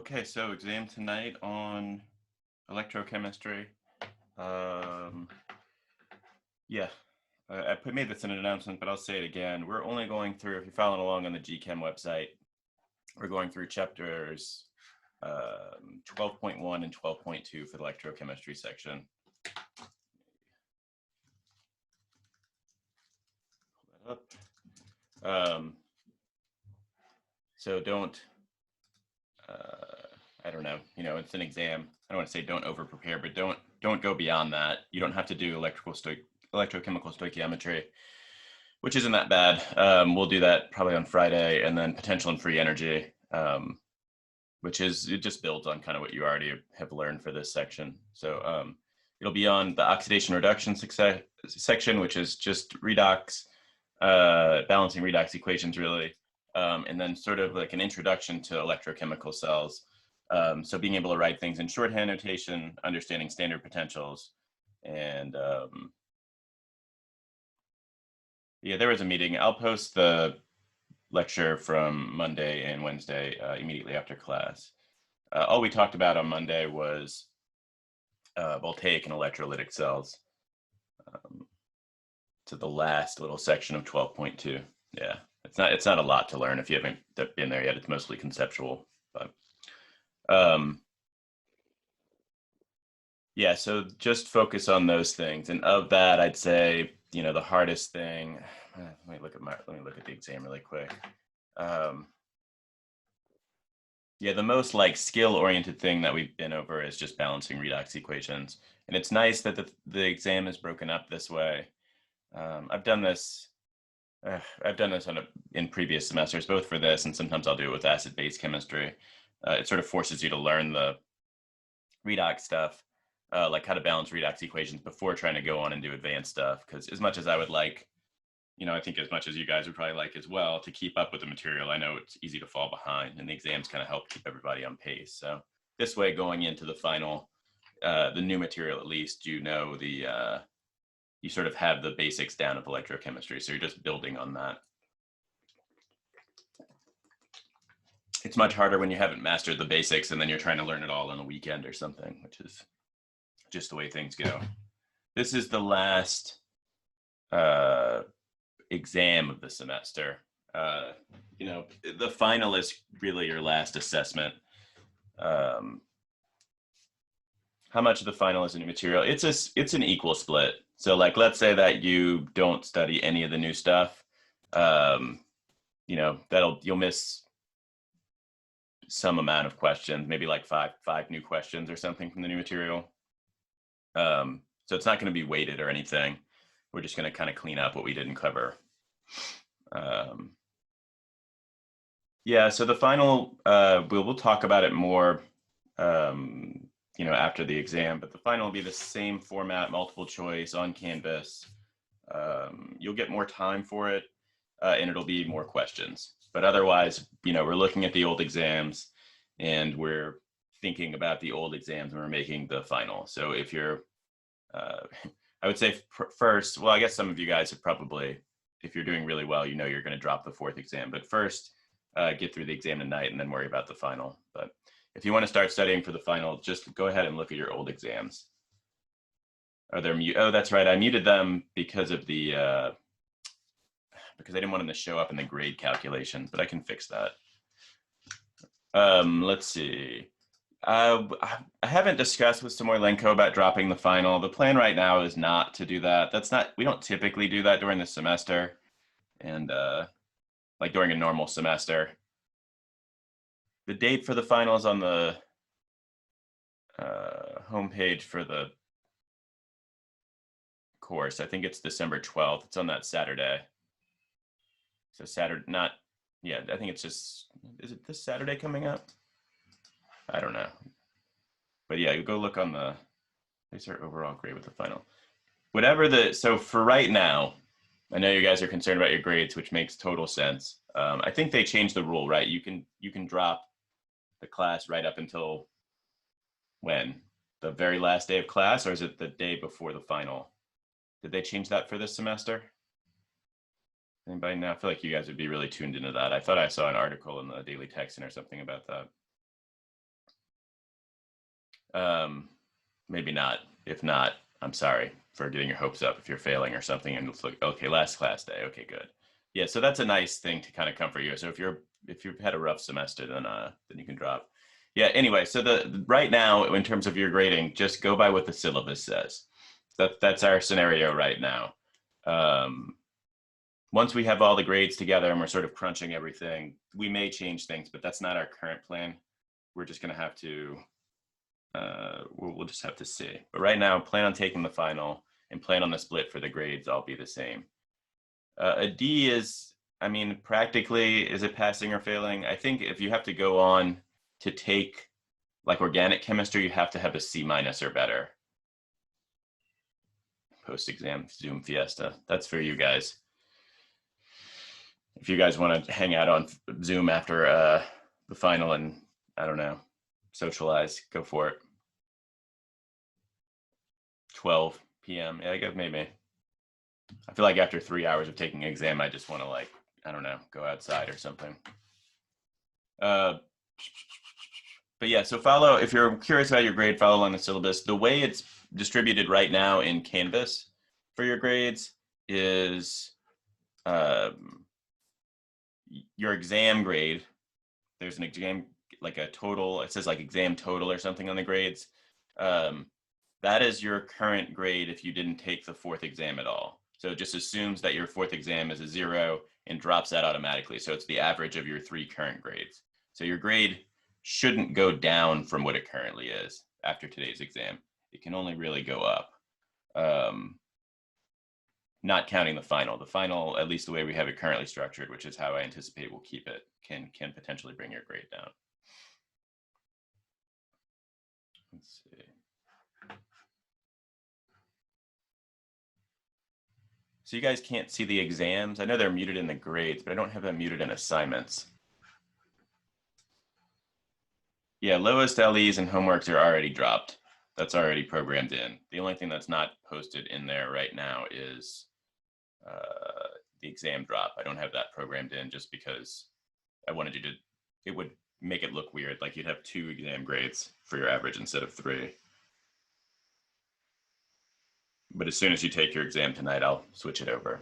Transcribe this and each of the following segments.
Okay, so exam tonight on electrochemistry. Um, yeah, made this in an announcement, but I'll say it again. We're only going through, if you're following along on the GChem website, we're going through chapters 12.1 and 12.2 for the electrochemistry section. Pull that up. So don't, I don't know, it's an exam. I don't want to say don't over prepare, but don't go beyond that. You don't have to do electrochemical stoichiometry, which isn't that bad. We'll do that probably on Friday, and then potential and free energy, which it just builds on kind of what you already have learned for this section. So it'll be on the oxidation reduction section, which is just redox, balancing redox equations really, and then sort of like an introduction to electrochemical cells. So being able to write things in shorthand notation, understanding standard potentials, and yeah, there was a meeting. I'll post the lecture from Monday and Wednesday immediately after class. All we talked about on Monday was voltaic and electrolytic cells. To the last little section of 12.2. Yeah, it's not a lot to learn if you haven't been there yet. It's mostly conceptual, but yeah. So just focus on those things, and of that, I'd say the hardest thing. Let me look at the exam really quick. Yeah, the most like skill-oriented thing that we've been over is just balancing redox equations, and it's nice that the exam is broken up this way. I've done this. In previous semesters, both for this and sometimes I'll do it with acid-base chemistry. It sort of forces you to learn the redox stuff, like how to balance redox equations before trying to go on and do advanced stuff. Because as much as I would like, I think as much as you guys would probably like as well to keep up with the material, I know it's easy to fall behind, and the exams kind of help keep everybody on pace. So this way, going into the final, the new material at least, you sort of have the basics down of electrochemistry. So you're just building on that. It's much harder when you haven't mastered the basics and then you're trying to learn it all in a weekend or something, which is just the way things go. This is the last exam of the semester. The final is really your last assessment. How much of the final is new material? It's an equal split. So like, let's say that you don't study any of the new stuff. You'll miss some amount of questions, maybe like five new questions or something from the new material. So it's not going to be weighted or anything. We're just going to kind of clean up what we didn't cover. Yeah, so the final, we'll talk about it more, after the exam, but the final will be the same format, multiple choice on Canvas. You'll get more time for it, and it'll be more questions. But otherwise, we're looking at the old exams and we're thinking about the old exams when we're making the final. So if you're, I would say first, well, I guess some of you guys have probably, if you're doing really well, you're going to drop the fourth exam. But first, get through the exam tonight and then worry about the final. But if you want to start studying for the final, just go ahead and look at your old exams. Are there Oh, that's right. I muted them because of the because I didn't want them to show up in the grade calculations, but I can fix that. Let's see. I haven't discussed with Samoylenko about dropping the final. The plan right now is not to do that. We don't typically do that during the semester, and like during a normal semester. The date for the final is on the homepage for the course. I think it's December 12th. It's on that Saturday. So Saturday, I think it's just, is it this Saturday coming up? I don't know. But yeah, you go look on these are overall grade with the final. So for right now, I know you guys are concerned about your grades, which makes total sense. I think they changed the rule, right? You can drop the class right up until when? The very last day of class, or is it the day before the final? Did they change that for this semester? Anybody know? I feel like you guys would be really tuned into that. I thought I saw an article in the Daily Texan or something about that. Maybe not. If not, I'm sorry for getting your hopes up if you're failing or something and it's like, okay, last class day. Okay, good. Yeah, so that's a nice thing to kind of comfort you. So if you've had a rough semester, then you can drop. Yeah, anyway, so the right now in terms of your grading, just go by what the syllabus says. That's our scenario right now. Once we have all the grades together and we're sort of crunching everything, we may change things, but that's not our current plan. We're just going to have to we'll just have to see. But right now, plan on taking the final and plan on the split for the grades all be the same. A D is, I mean, practically, is it passing or failing? I think if you have to go on to take like organic chemistry, you have to have a C minus or better. Post-exam Zoom fiesta. That's for you guys. If you guys want to hang out on Zoom after the final and, I don't know, socialize, go for it. 12 p.m. Yeah, I guess maybe. I feel like after 3 hours of taking an exam, I just want to, like, I don't know, go outside or something. But yeah, so follow, if you're curious about your grade, follow along the syllabus. The way it's distributed right now in Canvas for your grades is your exam grade. There's an exam, like a total, it says like exam total or something on the grades. That is your current grade if you didn't take the fourth exam at all. So it just assumes that your fourth exam is a 0 and drops that automatically. So it's the average of your 3 current grades. So your grade shouldn't go down from what it currently is after today's exam. It can only really go up. Not counting the final. The final, at least the way we have it currently structured, which is how I anticipate we'll keep it, can potentially bring your grade down. Let's see. So you guys can't see the exams. I know they're muted in the grades, but I don't have them muted in assignments. Yeah, lowest LEs and homeworks are already dropped. That's already programmed in. The only thing that's not posted in there right now is the exam drop. I don't have that programmed in just because I wanted you to, it would make it look weird. Like you'd have 2 exam grades for your average instead of 3. But as soon as you take your exam tonight, I'll switch it over.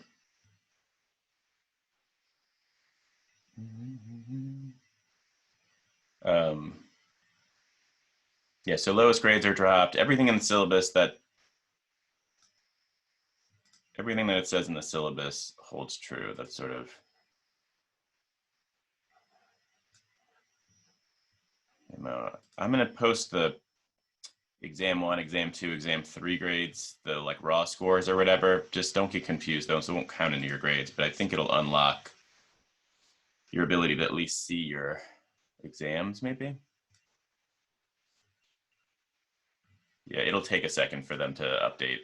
Yeah, so lowest grades are dropped. Everything in the syllabus everything that it says in the syllabus holds true. That's sort of, I'm going to post the exam 1, exam 2, exam 3 grades, the like raw scores or whatever. Just don't get confused though, so it won't count into your grades, but I think it'll unlock your ability to at least see your exams maybe. Yeah, it'll take a second for them to update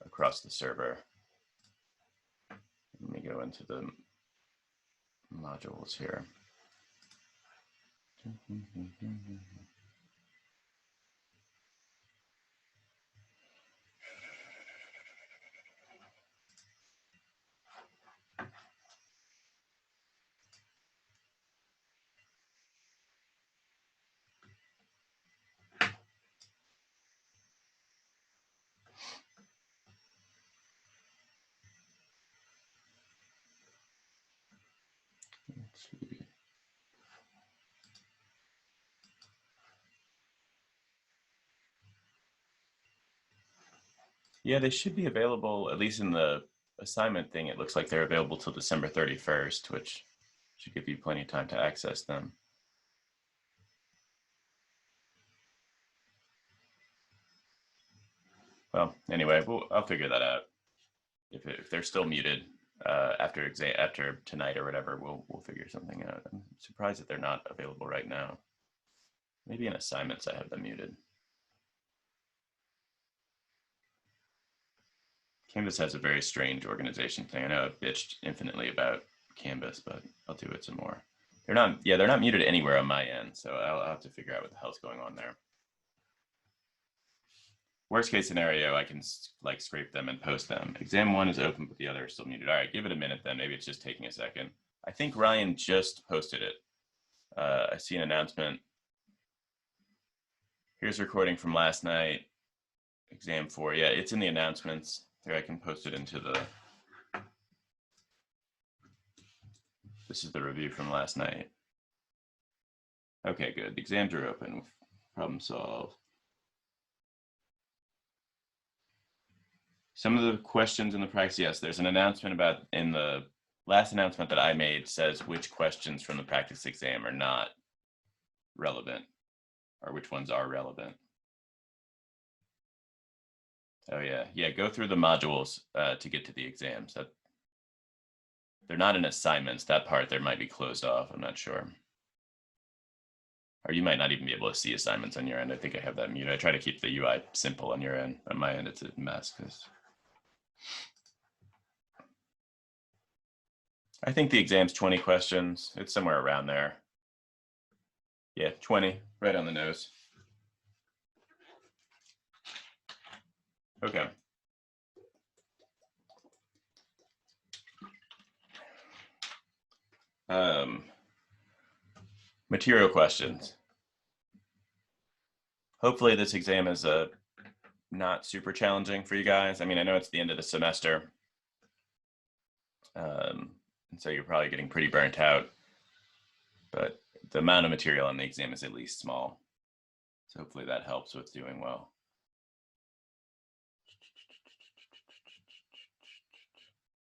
across the server. Let me go into the modules here. Let's see. Yeah, they should be available, at least in the assignment thing. It looks like they're available till December 31st, which should give you plenty of time to access them. Well, anyway, I'll figure that out. If they're still muted after tonight or whatever, we'll figure something out. I'm surprised that they're not available right now. Maybe in assignments I have them muted. Canvas has a very strange organization thing. I know I've bitched infinitely about Canvas, but I'll do it some more. They're not muted anywhere on my end, so I'll have to figure out what the hell's going on there. Worst case scenario, I can like scrape them and post them. Exam 1 is open, but the other is still muted. All right, give it a minute then. Maybe it's just taking a second. I think Ryan just posted it. I see an announcement. Here's a recording from last night, exam 4. Yeah, it's in the announcements. Here, I can post it into the... This is the review from last night. Okay, good. The exams are open. Problem solved. Some of the questions in the practice, yes, there's an announcement about, in the last announcement that I made says which questions from the practice exam are not relevant, or which ones are relevant. Oh yeah, yeah, go through the modules to get to the exams. That they're not in assignments. That part there might be closed off, I'm not sure. Or you might not even be able to see assignments on your end. I think I have that muted. I try to keep the UI simple on your end. On my end, it's a mess. I think the exam's 20 questions. It's somewhere around there. Yeah, 20, right on the nose. Okay. Material questions. Hopefully this exam is not super challenging for you guys. I mean, I know it's the end of the semester. And so you're probably getting pretty burnt out, but the amount of material on the exam is at least small. So hopefully that helps with doing well.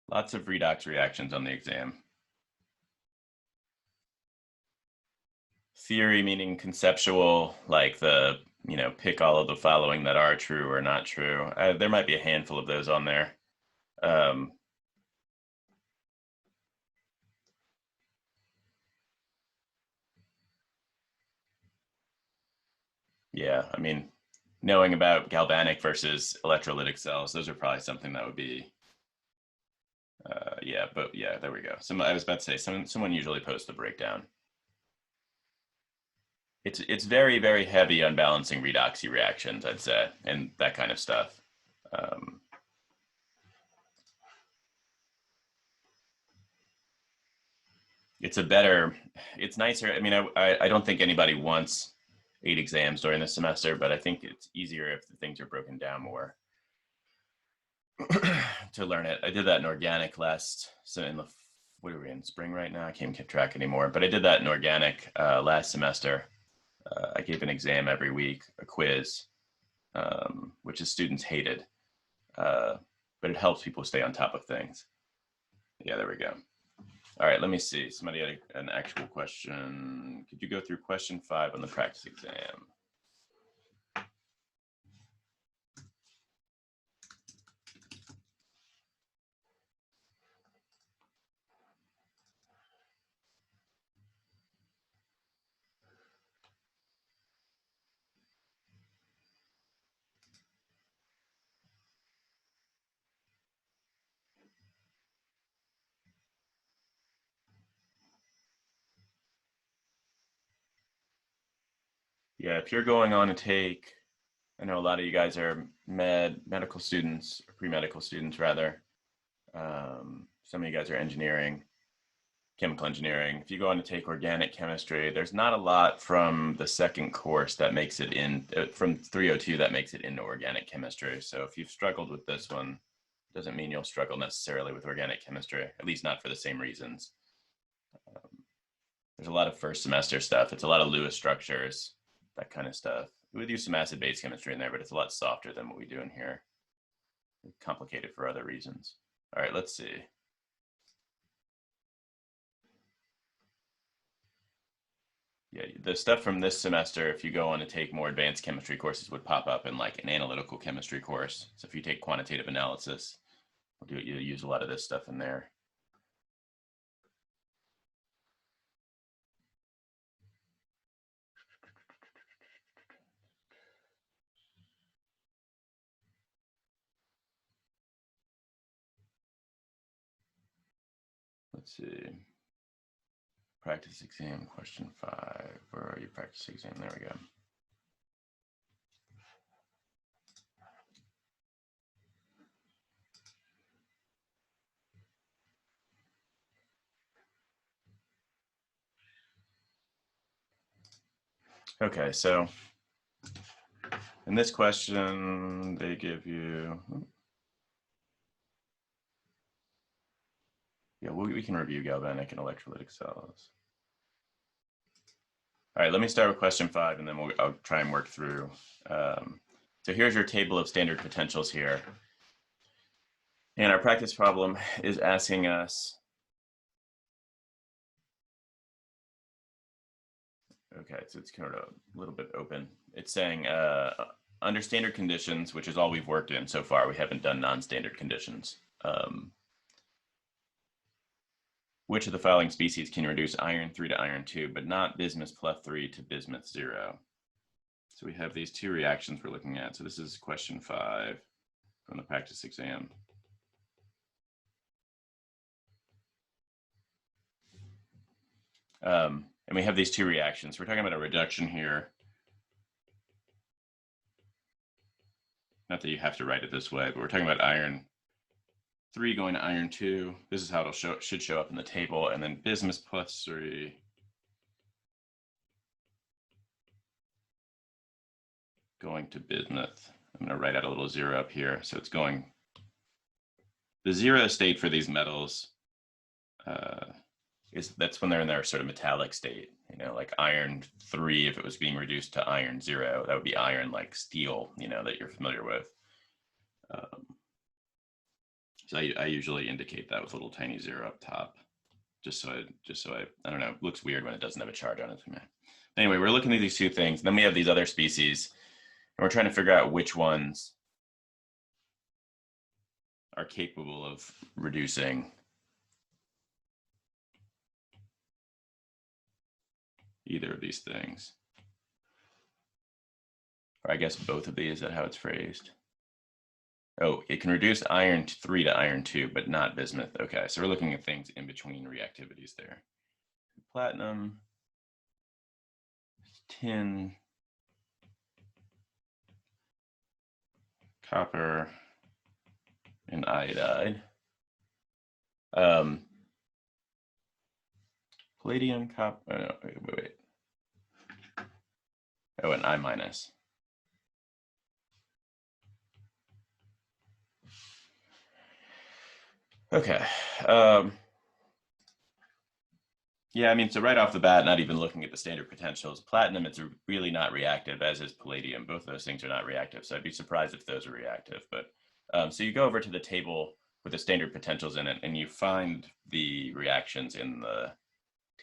Lots of redox reactions on the exam. Theory meaning conceptual, like the, pick all of the following that are true or not true. There might be a handful of those on there. Yeah, I mean, knowing about galvanic versus electrolytic cells, those are probably something that would be, yeah, but yeah, there we go. I was about to say, someone usually posts the breakdown. It's very, very heavy on balancing redoxy reactions, I'd say, and that kind of stuff. It's nicer. I mean, I don't think anybody wants 8 exams during the semester, but I think it's easier if the things are broken down more to learn it. I did that in organic what are we in, spring right now? I can't keep track anymore, but I did that in organic last semester. I gave an exam every week, a quiz, which the students hated, but it helps people stay on top of things. Yeah, there we go. All right, let me see. Somebody had an actual question. Could you go through question 5 on the practice exam? Yeah, if you're going on to take, I know a lot of you guys are medical students, or pre-medical students rather. Some of you guys are engineering, chemical engineering. If you go on to take organic chemistry, there's not a lot from the second course that makes it in, from 302 that makes it into organic chemistry. So if you've struggled with this one, doesn't mean you'll struggle necessarily with organic chemistry, at least not for the same reasons. There's a lot of first semester stuff. It's a lot of Lewis structures, that kind of stuff. We would use some acid-base chemistry in there, but it's a lot softer than what we do in here. It's complicated for other reasons. All right, let's see. Yeah, the stuff from this semester, if you go on to take more advanced chemistry courses, would pop up in like an analytical chemistry course. So if you take quantitative analysis, you'll use a lot of this stuff in there. Let's see. Practice exam, question 5. Where are you, practice exam? There we go. Okay, so in this question, they give you, yeah, we can review galvanic and electrolytic cells. All right, let me start with question 5, and then I'll try and work through. So here's your table of standard potentials here. And our practice problem is asking us, okay, so it's kind of a little bit open. It's saying, under standard conditions, which is all we've worked in so far, we haven't done non-standard conditions. Which of the following species can reduce iron 3 to iron 2, but not bismuth plus 3 to bismuth 0? So we have these two reactions we're looking at. So this is question 5 from the practice exam. And we have these two reactions. We're talking about a reduction here. Not that you have to write it this way, but we're talking about iron 3 going to iron 2. This is how it should show up in the table. And then bismuth plus 3 going to bismuth. I'm going to write out a little 0 up here. So it's going, the 0 state for these metals that's when they're in their sort of metallic state. You know, like iron 3, if it was being reduced to iron 0, that would be iron like steel, you know, that you're familiar with. So I usually indicate that with a little tiny 0 up top, just so I don't know, it looks weird when it doesn't have a charge on it. Anyway, we're looking at these two things. Then we have these other species, and we're trying to figure out which ones are capable of reducing either of these things. Or I guess both of these, is that how it's phrased? Oh, it can reduce iron 3 to iron 2, but not bismuth. Okay, so we're looking at things in between reactivities there. Platinum, tin, copper, and iodide. Palladium, copper, no, wait. Oh, and I minus. Okay. Yeah, I mean, so right off the bat, not even looking at the standard potentials, platinum, it's really not reactive, as is palladium. Both of those things are not reactive, so I'd be surprised if those are reactive. But so you go over to the table with the standard potentials in it, and you find the reactions in the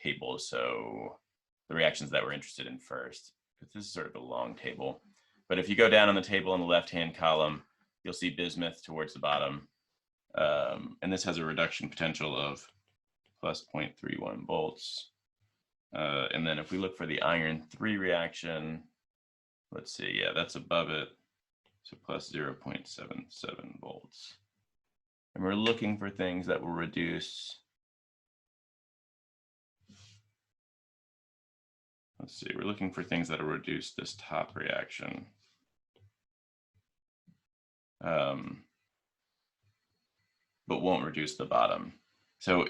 table. So the reactions that we're interested in first, because this is sort of a long table. But if you go down on the table in the left-hand column, you'll see bismuth towards the bottom. And this has a reduction potential of plus 0.31 volts. And then if we look for the iron 3 reaction, let's see, yeah, that's above it. So plus 0.77 volts. And we're looking for things that will reduce, let's see, we're looking for things that will reduce this top reaction. But won't reduce the bottom. So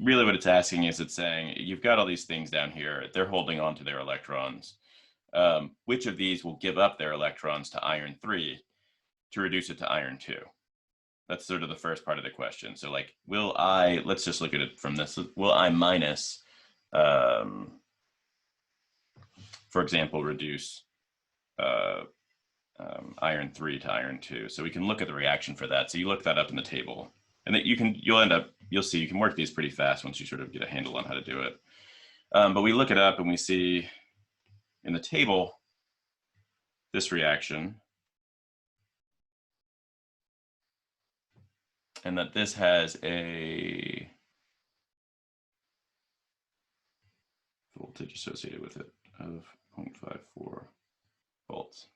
really what it's asking is, it's saying, you've got all these things down here, they're holding on to their electrons. Which of these will give up their electrons to iron 3 to reduce it to iron 2? That's sort of the first part of the question. So like, will I, let's just look at it from this, will I minus, for example, reduce iron 3 to iron 2? So we can look at the reaction for that. So you look that up in the table, and that you'll see you can work these pretty fast once you sort of get a handle on how to do it. But we look it up and we see in the table this reaction, and that this has a voltage associated with it of 0.54 volts.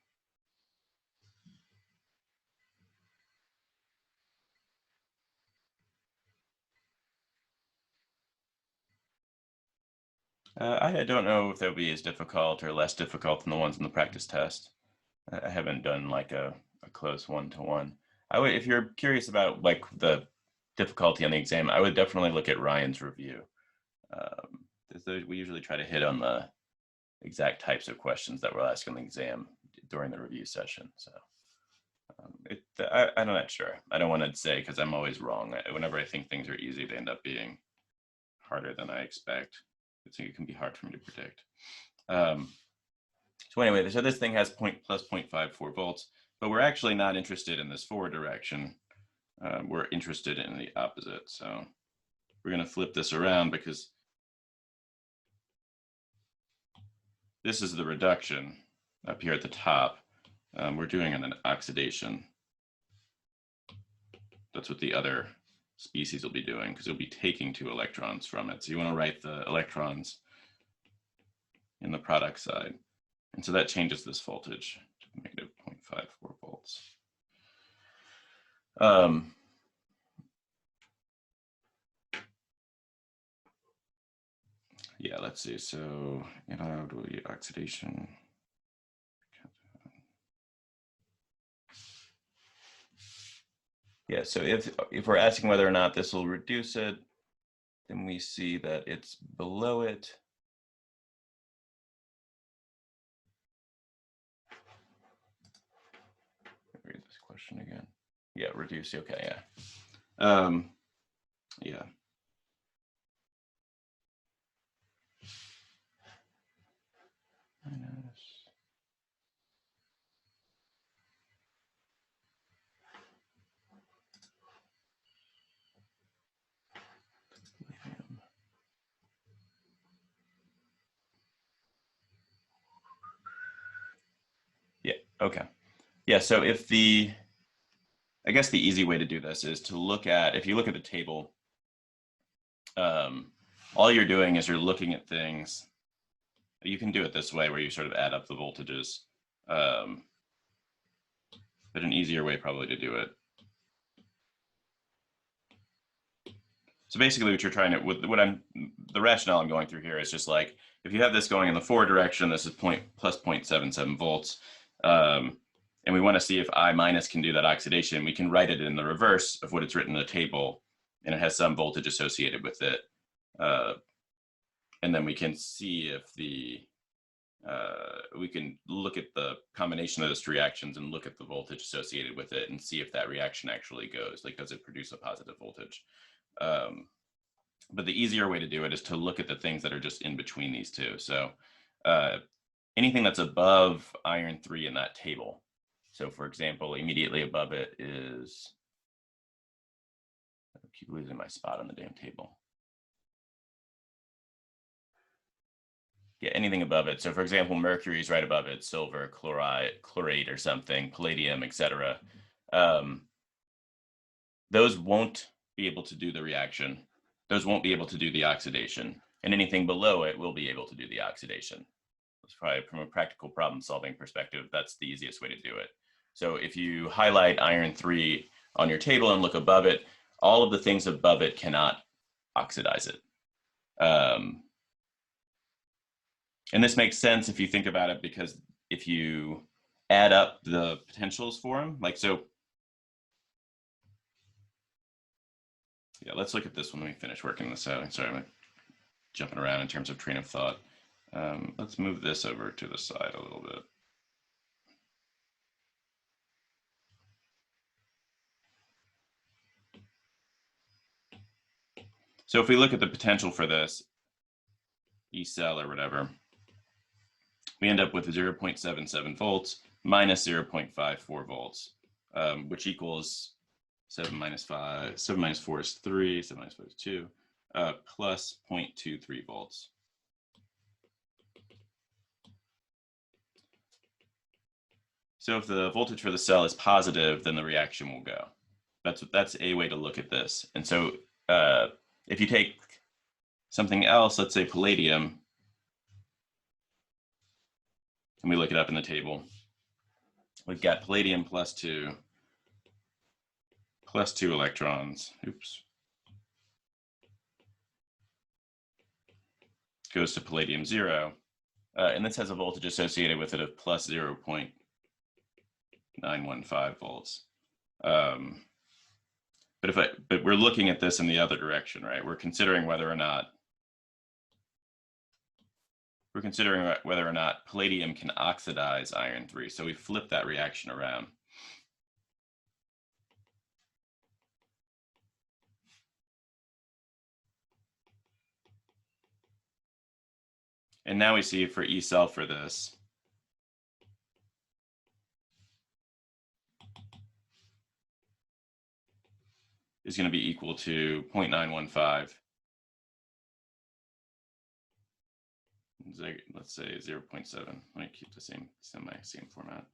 I don't know if they'll be as difficult or less difficult than the ones in the practice test. I haven't done like a close one-to-one. I would, if you're curious about like the difficulty on the exam, I would definitely look at Ryan's review. We usually try to hit on the exact types of questions that we'll ask on the exam during the review session. So I'm not sure. I don't want to say because I'm always wrong. Whenever I think things are easy, they end up being harder than I expect. So it can be hard for me to predict. So anyway, so this thing has plus 0.54 volts, but we're actually not interested in this forward direction. We're interested in the opposite. So we're going to flip this around because this is the reduction up here at the top. We're doing an oxidation. That's what the other species will be doing because you'll be taking 2 electrons from it. So you want to write the electrons in the product side. And so that changes this voltage to negative 0.54 volts. Yeah, let's see. So oxidation. Yeah, so if we're asking whether or not this will reduce it, then we see that it's below it. Read this question again. Yeah, reduce. Okay, yeah. Yeah. Yeah, okay. Yeah, so if I guess the easy way to do this is to look at, if you look at the table, all you're doing is you're looking at things. You can do it this way where you sort of add up the voltages, but an easier way probably to do it. So basically what you're trying to, the rationale I'm going through here is just like, if you have this going in the forward direction, this is plus 0.77 volts, and we want to see if I minus can do that oxidation, we can write it in the reverse of what it's written in the table, and it has some voltage associated with it. And then we can see if we can look at the combination of those reactions and look at the voltage associated with it and see if that reaction actually goes, like, does it produce a positive voltage? But the easier way to do it is to look at the things that are just in between these two. So anything that's above iron 3 in that table. So for example, immediately above it is, I keep losing my spot on the damn table. Yeah, anything above it. So for example, mercury is right above it, silver, chlorate or something, palladium, etc. Those won't be able to do the reaction. Those won't be able to do the oxidation. And anything below it will be able to do the oxidation. That's probably, from a practical problem solving perspective, that's the easiest way to do it. So if you highlight iron 3 on your table and look above it, all of the things above it cannot oxidize it. And this makes sense if you think about it, because if you add up the potentials for them, like, so, yeah, let's look at this when we finish working this out. Sorry, I'm jumping around in terms of train of thought. Let's move this over to the side a little bit. So if we look at the potential for this E cell or whatever, we end up with 0.77 volts minus 0.54 volts, which equals 7 minus 5, 7 minus 4 is 3, 7 minus 5 is 2, plus 0.23 volts. So if the voltage for the cell is positive, then the reaction will go. That's a way to look at this. And so if you take something else, let's say palladium, and we look it up in the table, we've got palladium plus 2 electrons, oops, goes to palladium 0, and this has a voltage associated with it of plus 0.915 volts. But we're looking at this in the other direction, right? We're considering whether or not we're considering whether or not palladium can oxidize iron 3. So we flip that reaction around. And now we see for E cell for this, is going to be equal to 0.915. Let's say 0.7. Let me keep the same format.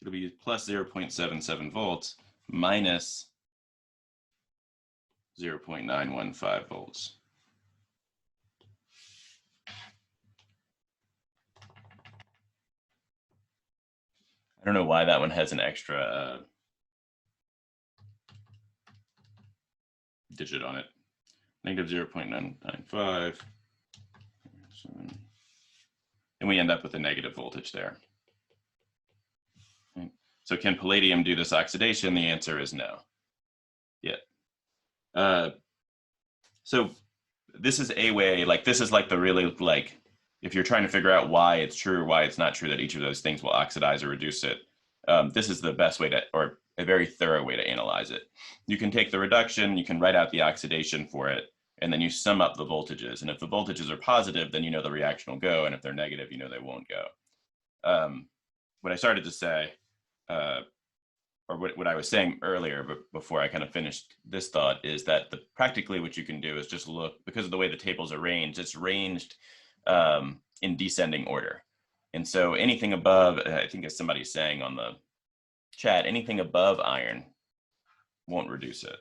It'll be plus 0.77 volts minus 0.915 volts. I don't know why that one has an extra digit on it. Negative 0.995. And we end up with a negative voltage there. Right. So can palladium do this oxidation? The answer is no. Yeah. So this is a way, like this is like the really, like, if you're trying to figure out why it's true or why it's not true that each of those things will oxidize or reduce it, this is the best way to, or a very thorough way to analyze it. You can take the reduction, you can write out the oxidation for it, and then you sum up the voltages. And if the voltages are positive, then you know the reaction will go. And if they're negative, you know they won't go. What I started to say, or what I was saying earlier, but before I kind of finished this thought, is that practically what you can do is just look, because of the way the table's arranged, it's ranged in descending order. And so anything above, I think as somebody's saying on the chat, anything above iron won't reduce it.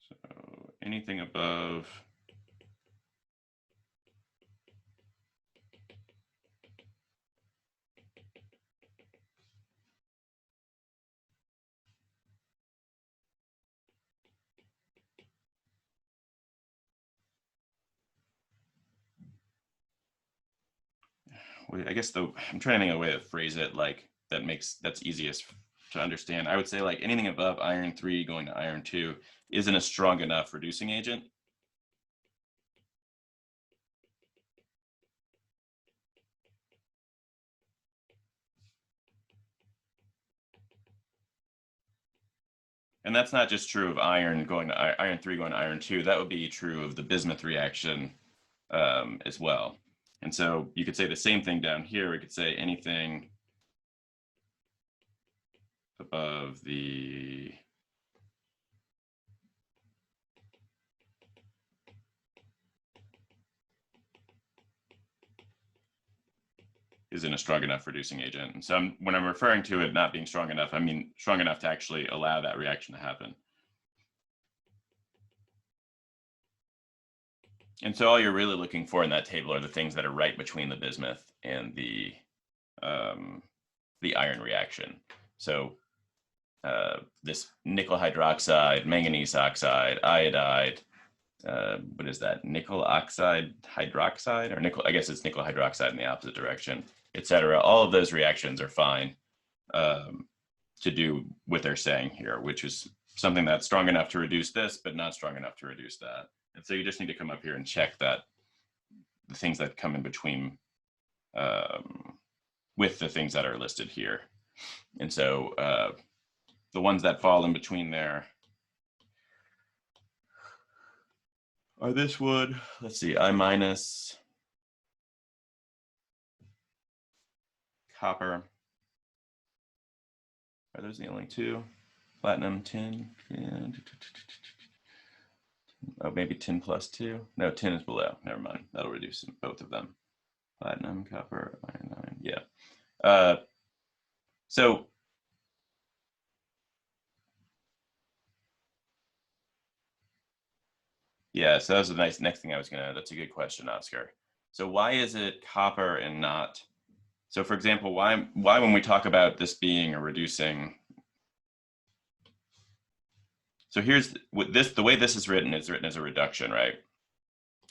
So anything above I guess I'm trying to think of a way to phrase it like that's easiest to understand. I would say like anything above iron 3 going to iron 2 isn't a strong enough reducing agent. And that's not just true of iron going to iron 3 going to iron 2. That would be true of the bismuth reaction as well. And so you could say the same thing down here. We could say anything above the isn't a strong enough reducing agent. And so when I'm referring to it not being strong enough, I mean strong enough to actually allow that reaction to happen. And so all you're really looking for in that table are the things that are right between the bismuth and the iron reaction. So this nickel hydroxide, manganese oxide, iodide, what is that? Nickel oxide hydroxide, or nickel, I guess it's nickel hydroxide in the opposite direction, etc. All of those reactions are fine to do what they're saying here, which is something that's strong enough to reduce this, but not strong enough to reduce that. And so you just need to come up here and check that the things that come in between with the things that are listed here. And so the ones that fall in between there are this wood, let's see, I minus, copper. Are those the only two? Platinum, tin, yeah. Oh, maybe tin plus 2. No, tin is below. Never mind. That'll reduce both of them. Platinum, copper, iron, yeah. So yeah, so that was the next thing I was gonna, that's a good question, Oscar. So why is it copper and not, so for example, why when we talk about this being a reducing, so here's the way this is written as a reduction, right?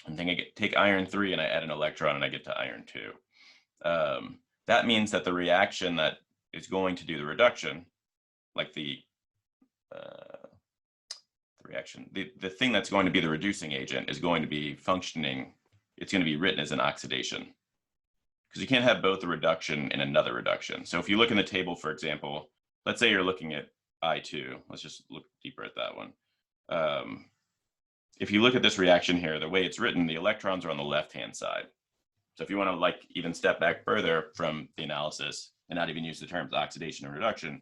I'm thinking take iron 3 and I add an electron and I get to iron 2. That means that the reaction that is going to do the reduction, like the reaction, the thing that's going to be the reducing agent is going to be functioning it's going to be written as an oxidation, because you can't have both a reduction and another reduction. So if you look in the table, for example, let's say you're looking at I2. Let's just look deeper at that one. If you look at this reaction here, the way it's written, the electrons are on the left-hand side. So if you want to like even step back further from the analysis and not even use the terms oxidation and reduction,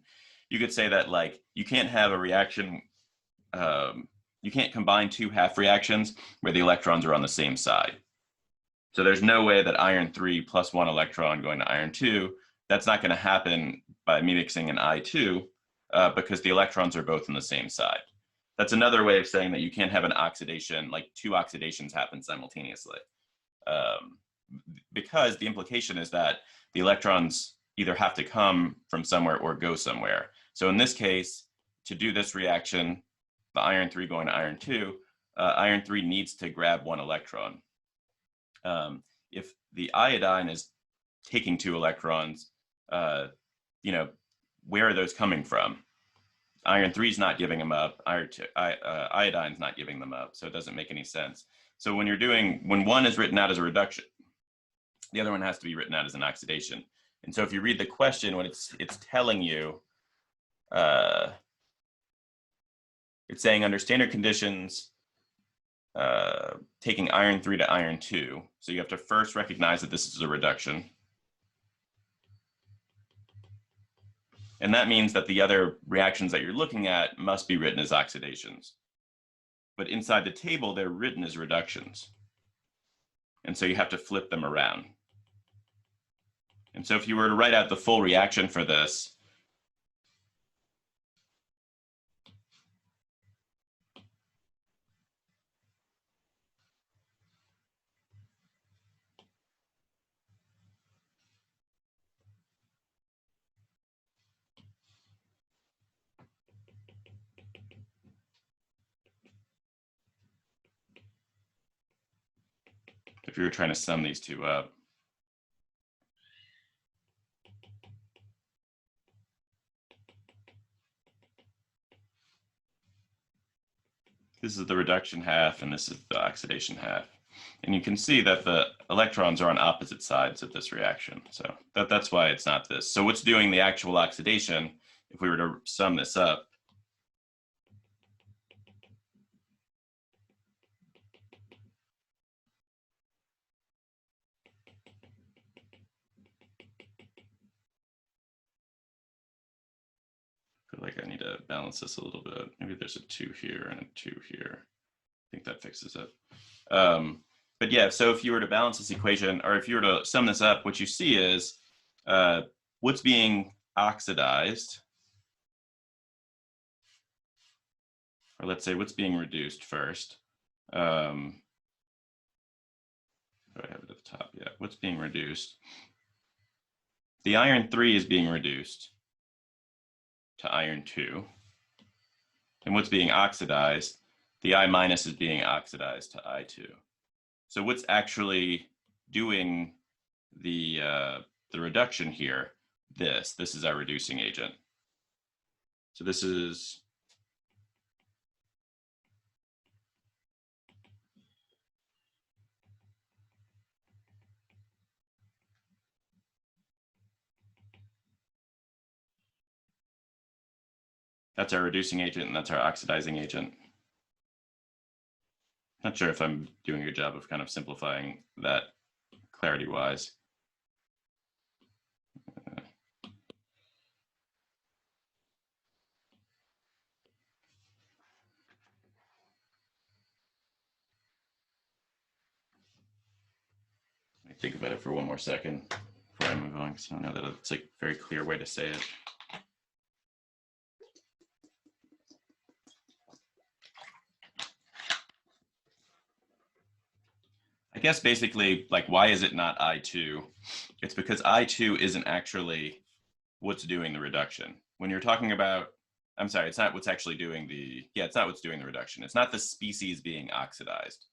you could say that like you can't have a reaction, you can't combine two half reactions where the electrons are on the same side. So there's no way that iron 3 plus 1 electron going to iron 2, that's not going to happen by me mixing an I2 because the electrons are both on the same side. That's another way of saying that you can't have an oxidation, like two oxidations happen simultaneously. Because the implication is that the electrons either have to come from somewhere or go somewhere. So in this case, to do this reaction, the iron 3 going to iron 2, iron 3 needs to grab one electron. If the iodine is taking two electrons, you know, where are those coming from? Iron 3 is not giving them up. Iodine's not giving them up, so it doesn't make any sense. So when you're doing, when one is written out as a reduction, the other one has to be written out as an oxidation. And so if you read the question, what it's telling you, it's saying under standard conditions, taking iron 3 to iron 2. So you have to first recognize that this is a reduction. And that means that the other reactions that you're looking at must be written as oxidations. But inside the table, they're written as reductions. And so you have to flip them around. And so if you were to write out the full reaction for this, if you were trying to sum these two up, this is the reduction half and this is the oxidation half. And you can see that the electrons are on opposite sides of this reaction. So that's why it's not this. So what's doing the actual oxidation, if we were to sum this up, I feel like I need to balance this a little bit. Maybe there's a 2 here and a 2 here. I think that fixes it. But yeah, so if you were to balance this equation, or if you were to sum this up, what you see is what's being oxidized, or let's say what's being reduced first. Do I have it at the top? Yeah, what's being reduced? The iron 3 is being reduced to iron 2. And what's being oxidized? The I minus is being oxidized to I2. So what's actually doing the reduction here? This is our reducing agent. So this is that's our reducing agent and that's our oxidizing agent. Not sure if I'm doing a good job of kind of simplifying that clarity-wise. Let me think about it for one more second before I move on, because I don't know that it's like a very clear way to say it. I guess basically, like, why is it not I2? It's because I2 isn't actually what's doing the reduction. When you're talking about, I'm sorry, it's not what's actually doing the, yeah, it's not what's doing the reduction. It's not the species being oxidized.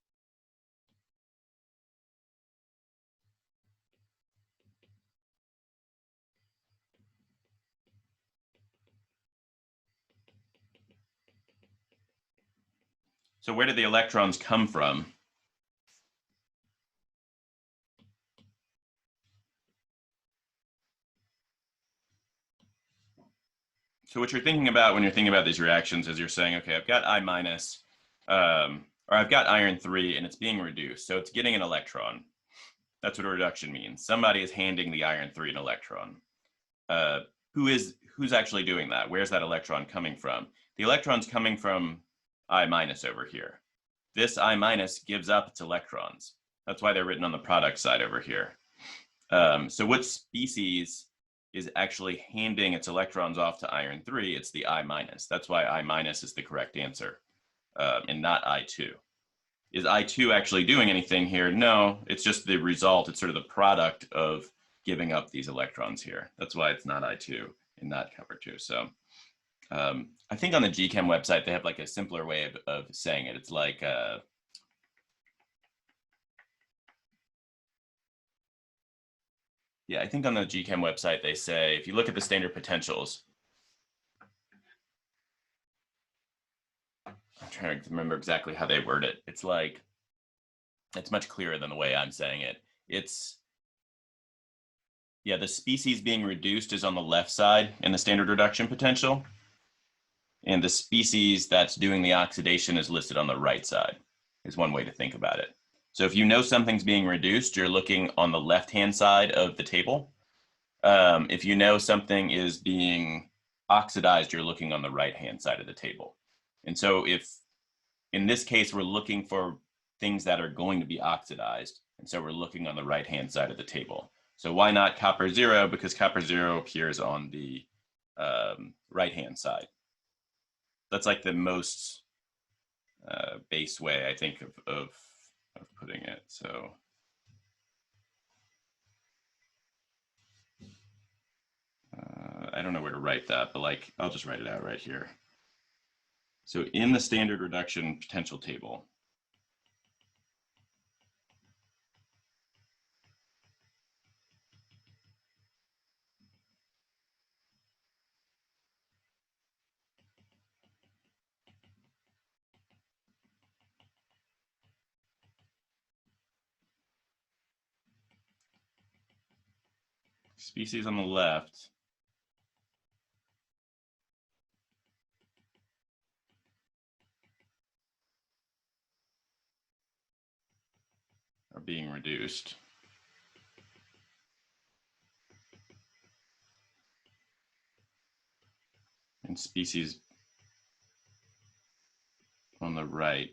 So where do the electrons come from? So what you're thinking about when you're thinking about these reactions is you're saying, okay, I've got I minus, or I've got iron 3 and it's being reduced. So it's getting an electron. That's what a reduction means. Somebody is handing the iron 3 an electron. Who's actually doing that? Where's that electron coming from? The electron's coming from I minus over here. This I minus gives up its electrons. That's why they're written on the product side over here. So what species is actually handing its electrons off to iron 3? It's the I minus. That's why I minus is the correct answer, and not I2. Is I2 actually doing anything here? No, it's just the result. It's sort of the product of giving up these electrons here. That's why it's not I2 and not copper 2. So I think on the GChem website, they have like a simpler way of saying it. It's like, yeah, I think on the GChem website, they say, if you look at the standard potentials, I'm trying to remember exactly how they word it. It's like, it's much clearer than the way I'm saying it. It's, yeah, the species being reduced is on the left side in the standard reduction potential. And the species that's doing the oxidation is listed on the right side, is one way to think about it. So if you know something's being reduced, you're looking on the left-hand side of the table. If you know something is being oxidized, you're looking on the right-hand side of the table. And so if, in this case, we're looking for things that are going to be oxidized, and so we're looking on the right-hand side of the table. So why not copper 0? Because copper 0 appears on the right-hand side. That's like the most base way, I think, of putting it. So I don't know where to write that, but like, I'll just write it out right here. So in the standard reduction potential table, species on the left are being reduced. And species on the right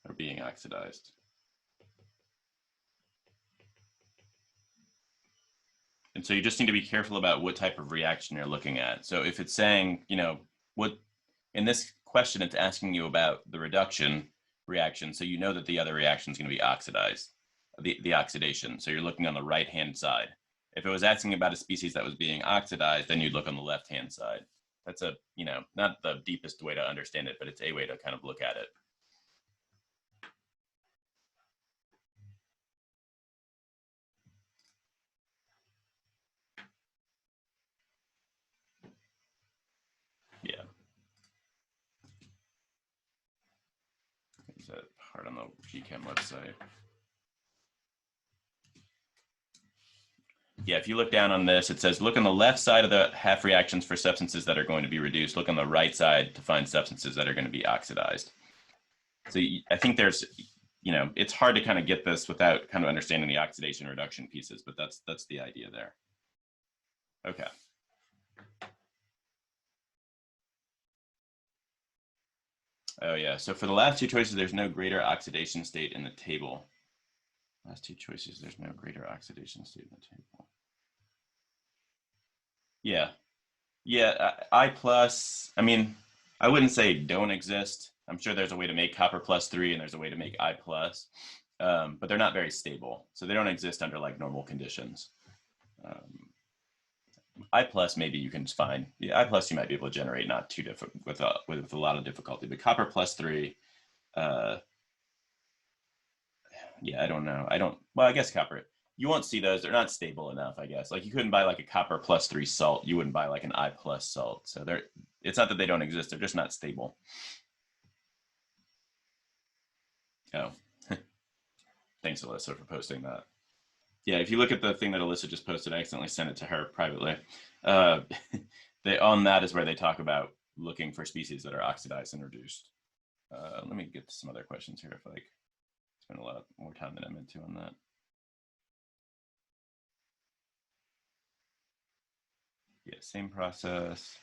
are being oxidized. And so you just need to be careful about what type of reaction you're looking at. So if it's saying, you know, what, in this question, it's asking you about the reduction reaction. So you know that the other reaction is going to be oxidized, the oxidation. So you're looking on the right-hand side. If it was asking about a species that was being oxidized, then you'd look on the left-hand side. That's a, you know, not the deepest way to understand it, but it's a way to kind of look at it. Yeah. Is that hard on the GChem website? Yeah, if you look down on this, it says, look on the left side of the half reactions for substances that are going to be reduced. Look on the right side to find substances that are going to be oxidized. So I think there's, you know, it's hard to kind of get this without kind of understanding the oxidation reduction pieces, but that's the idea there. Okay. Oh yeah, so for the last two choices, there's no greater oxidation state in the table. Last two choices, there's no greater oxidation state in the table. Yeah, yeah, I plus, I mean, I wouldn't say don't exist. I'm sure there's a way to make copper plus 3 and there's a way to make I plus, but they're not very stable. So they don't exist under like normal conditions. I plus maybe you can find, yeah, I plus you might be able to generate not too difficult with a lot of difficulty, but copper plus 3, yeah, I don't know. Well, I guess copper, you won't see those. They're not stable enough, I guess. Like you couldn't buy like a copper plus 3 salt. You wouldn't buy like an I plus salt. So it's not that they don't exist. They're just not stable. Oh, Thanks, Alyssa, for posting that. Yeah, if you look at the thing that Alyssa just posted, I accidentally sent it to her privately. Uh, on that is where they talk about looking for species that are oxidized and reduced. Let me get to some other questions here if I spend a lot more time than I meant to on that. Yeah, same process.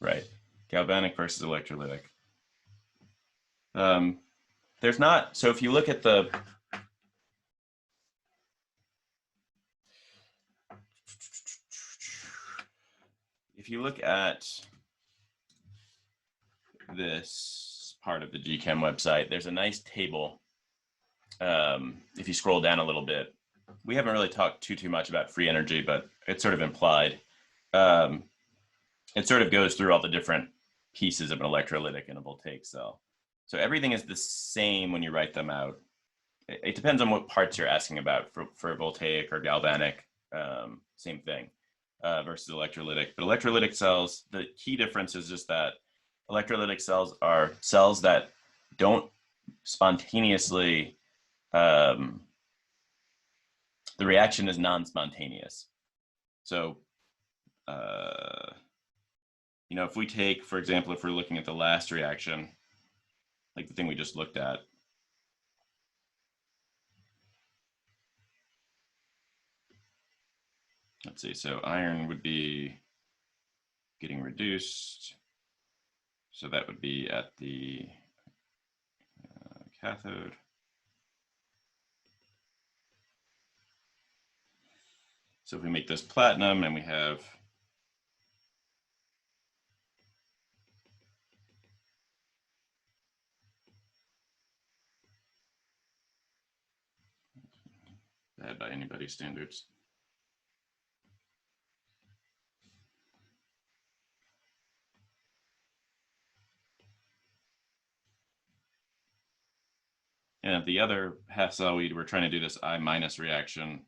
Right, galvanic versus electrolytic. There's not, so if you look at the, if you look at this part of the GChem website, there's a nice table. If you scroll down a little bit, we haven't really talked too much about free energy, but it's sort of implied. It sort of goes through all the different pieces of an electrolytic and a voltaic cell. So everything is the same when you write them out. It depends on what parts you're asking about for voltaic or galvanic, same thing, versus electrolytic. But electrolytic cells, the key difference is just that electrolytic cells are cells that don't spontaneously, the reaction is non-spontaneous. So, you know, if we take, for example, if we're looking at the last reaction, like the thing we just looked at, let's see, so iron would be getting reduced. So that would be at the cathode. So if we make this platinum and we have bad by anybody's standards. And the other half cell, we're trying to do this I- reaction.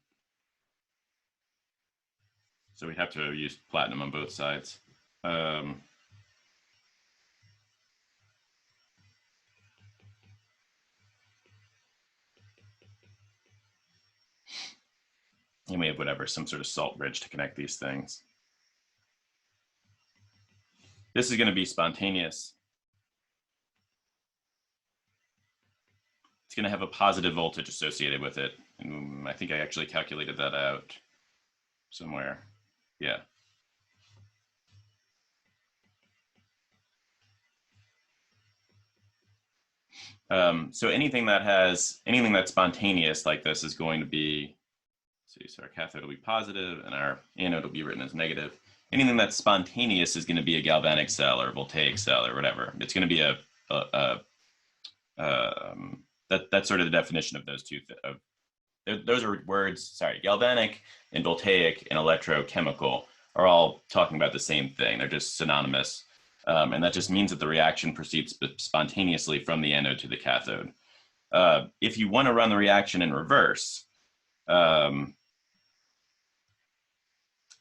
So we have to use platinum on both sides. And we have whatever, some sort of salt bridge to connect these things. This is going to be spontaneous. It's going to have a positive voltage associated with it. And I think I actually calculated that out somewhere. Yeah. So anything that's spontaneous like this is going to be, so our cathode will be positive and our anode will be written as negative. Anything that's spontaneous is going to be a galvanic cell or a voltaic cell or whatever. It's going to be that's sort of the definition of those two. Those are words, sorry, galvanic and voltaic and electrochemical are all talking about the same thing. They're just synonymous. And that just means that the reaction proceeds spontaneously from the anode to the cathode. If you want to run the reaction in reverse,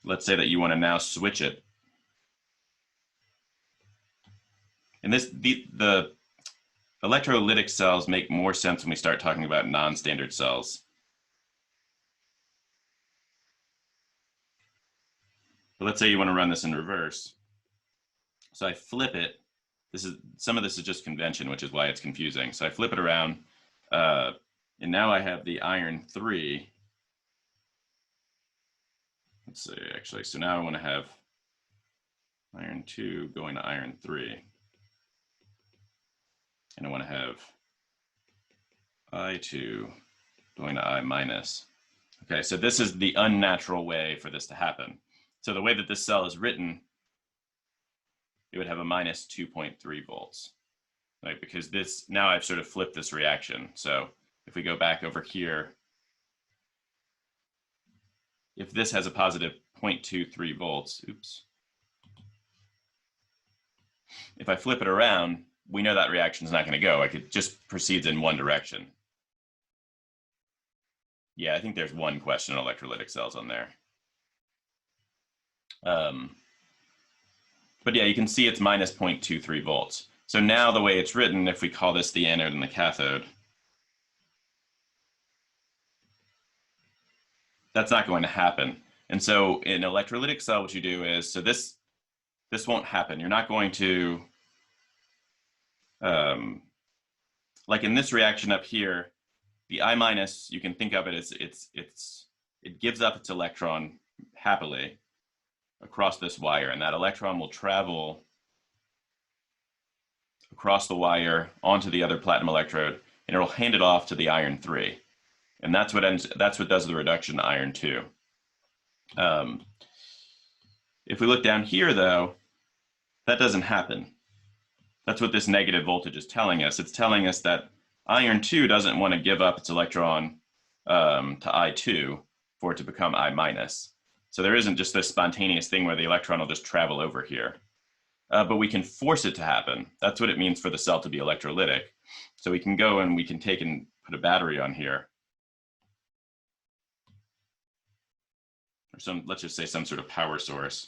let's say that you want to now switch it. And the electrolytic cells make more sense when we start talking about non-standard cells. But let's say you want to run this in reverse. So I flip it. Some of this is just convention, which is why it's confusing. So I flip it around, and now I have the iron 3. Let's see, actually, so now I want to have iron 2 going to iron 3. And I want to have I2 going to I minus. Okay, so this is the unnatural way for this to happen. So the way that this cell is written, it would have a minus 2.3 volts, right? Because this, now I've sort of flipped this reaction. So if we go back over here, if this has a positive 0.23 volts, oops. If I flip it around, we know that reaction is not going to go. It just proceeds in one direction. Yeah, I think there's one question on electrolytic cells on there. But yeah, you can see it's minus 0.23 volts. So now the way it's written, if we call this the anode and the cathode, that's not going to happen. And so in electrolytic cell, what you do is, so this won't happen. You're not going to, like in this reaction up here, the I minus, you can think of it as it gives up its electron happily across this wire, and that electron will travel across the wire onto the other platinum electrode, and it'll hand it off to the iron 3. And that's what does the reduction to iron 2. If we look down here, though, that doesn't happen. That's what this negative voltage is telling us. It's telling us that iron 2 doesn't want to give up its electron to I2 for it to become I minus. So there isn't just this spontaneous thing where the electron will just travel over here. But we can force it to happen. That's what it means for the cell to be electrolytic. So we can go and we can take and put a battery on here. Or let's just say some sort of power source.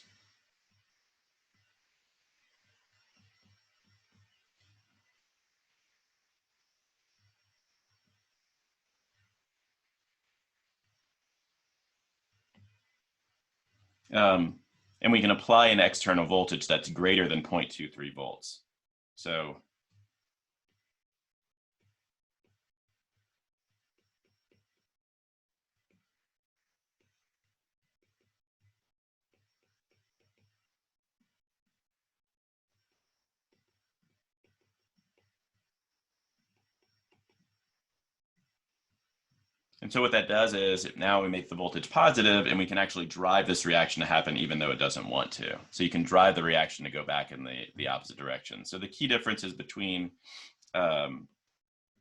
And we can apply an external voltage that's greater than 0.23 volts. So and so what that does is now we make the voltage positive, and we can actually drive this reaction to happen even though it doesn't want to. So you can drive the reaction to go back in the opposite direction. So the key differences between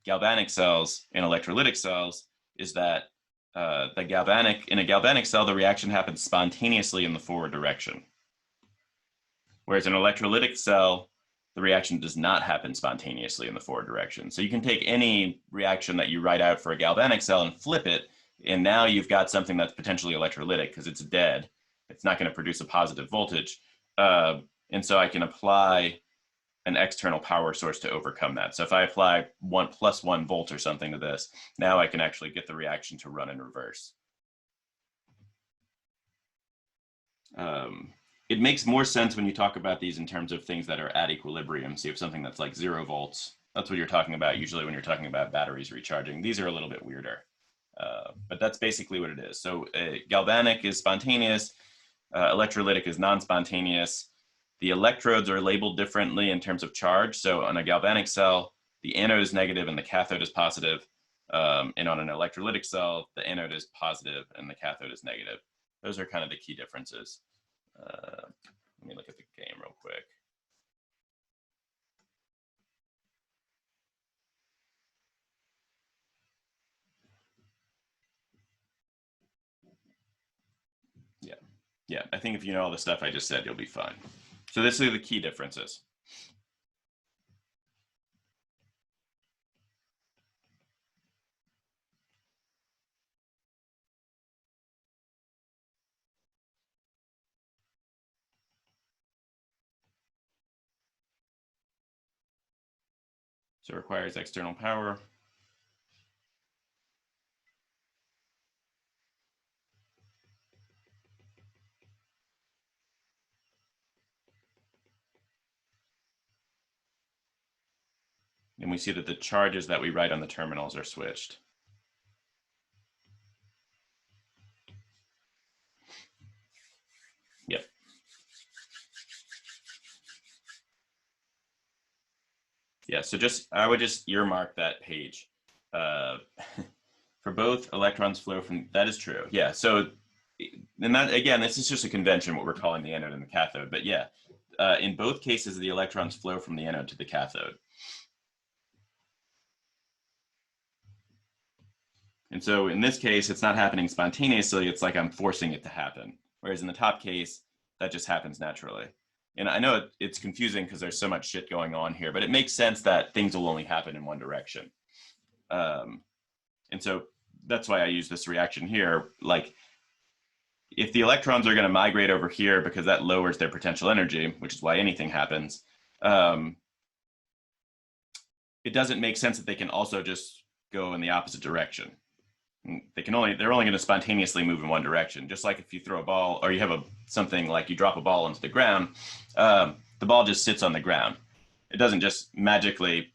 galvanic cells and electrolytic cells is that in a galvanic cell, the reaction happens spontaneously in the forward direction. Whereas in an electrolytic cell, the reaction does not happen spontaneously in the forward direction. So you can take any reaction that you write out for a galvanic cell and flip it, and now you've got something that's potentially electrolytic because it's dead. It's not going to produce a positive voltage. And so I can apply an external power source to overcome that. So if I apply 1 + 1 volt or something to this, now I can actually get the reaction to run in reverse. It makes more sense when you talk about these in terms of things that are at equilibrium. So you have something that's like 0 volts. That's what you're talking about usually when you're talking about batteries recharging. These are a little bit weirder, but that's basically what it is. So galvanic is spontaneous, electrolytic is non-spontaneous. The electrodes are labeled differently in terms of charge. So on a galvanic cell, the anode is negative and the cathode is positive. And on an electrolytic cell, the anode is positive and the cathode is negative. Those are kind of the key differences. Let me look at the game real quick. Yeah, I think if you know all the stuff I just said, you'll be fine. So this are the key differences. So it requires external power. And we see that the charges that we write on the terminals are switched. Yep. Yeah, so I would just earmark that page. For both, electrons flow from, that is true. Yeah, so, and that, again, this is just a convention, what we're calling the anode and the cathode. But yeah, in both cases, the electrons flow from the anode to the cathode. And so in this case, it's not happening spontaneously. It's like I'm forcing it to happen. Whereas in the top case, that just happens naturally. And I know it's confusing because there's so much shit going on here, but it makes sense that things will only happen in one direction. And so that's why I use this reaction here. Like, if the electrons are going to migrate over here because that lowers their potential energy, which is why anything happens, it doesn't make sense that they can also just go in the opposite direction. They're only going to spontaneously move in one direction. Just like if you throw a ball, or you have something like you drop a ball into the ground, the ball just sits on the ground. It doesn't just magically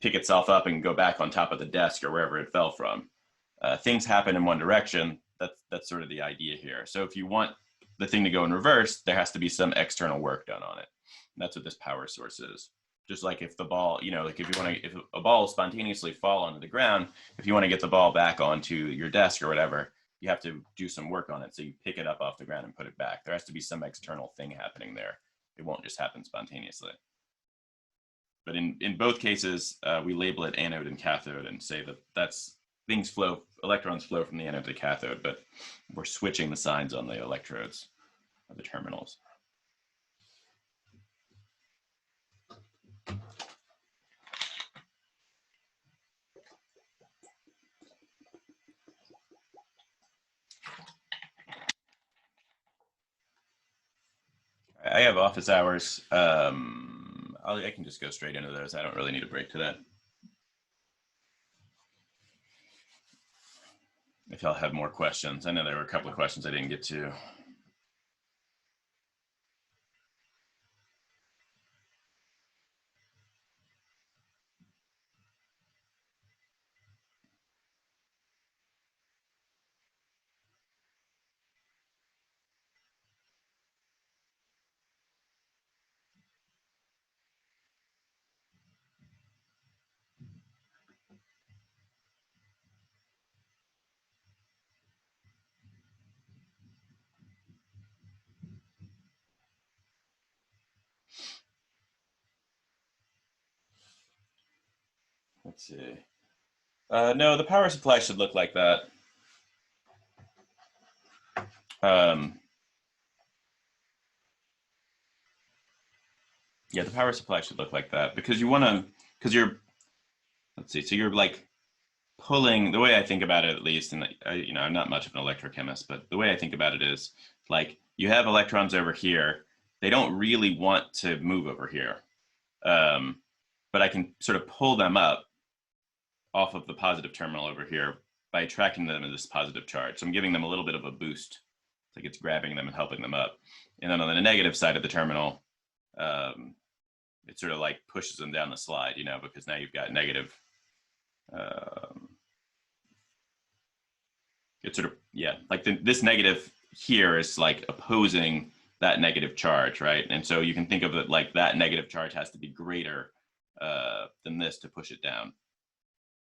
pick itself up and go back on top of the desk or wherever it fell from. Things happen in one direction. That's sort of the idea here. So if you want the thing to go in reverse, there has to be some external work done on it. And that's what this power source is. Just like if the ball, like if a ball will spontaneously fall onto the ground, if you want to get the ball back onto your desk or whatever, you have to do some work on it. So you pick it up off the ground and put it back. There has to be some external thing happening there. It won't just happen spontaneously. But in both cases, we label it anode and cathode and say that electrons flow from the anode to the cathode, but we're switching the signs on the electrodes of the terminals. I have office hours. I can just go straight into those. I don't really need a break to that. If y'all have more questions. I know there were a couple of questions I didn't get to. Let's see. No, the power supply should look like that. Yeah, the power supply should look like that because let's see, so you're like pulling, the way I think about it at least, and I'm not much of an electrochemist, but the way I think about it is like you have electrons over here. They don't really want to move over here. But I can sort of pull them up off of the positive terminal over here by attracting them to this positive charge. So I'm giving them a little bit of a boost. It's like it's grabbing them and helping them up. And then on the negative side of the terminal, it sort of like pushes them down the slide, because now you've got negative. It's sort of, yeah, like this negative here is like opposing that negative charge, right? And so you can think of it like that negative charge has to be greater than this to push it down.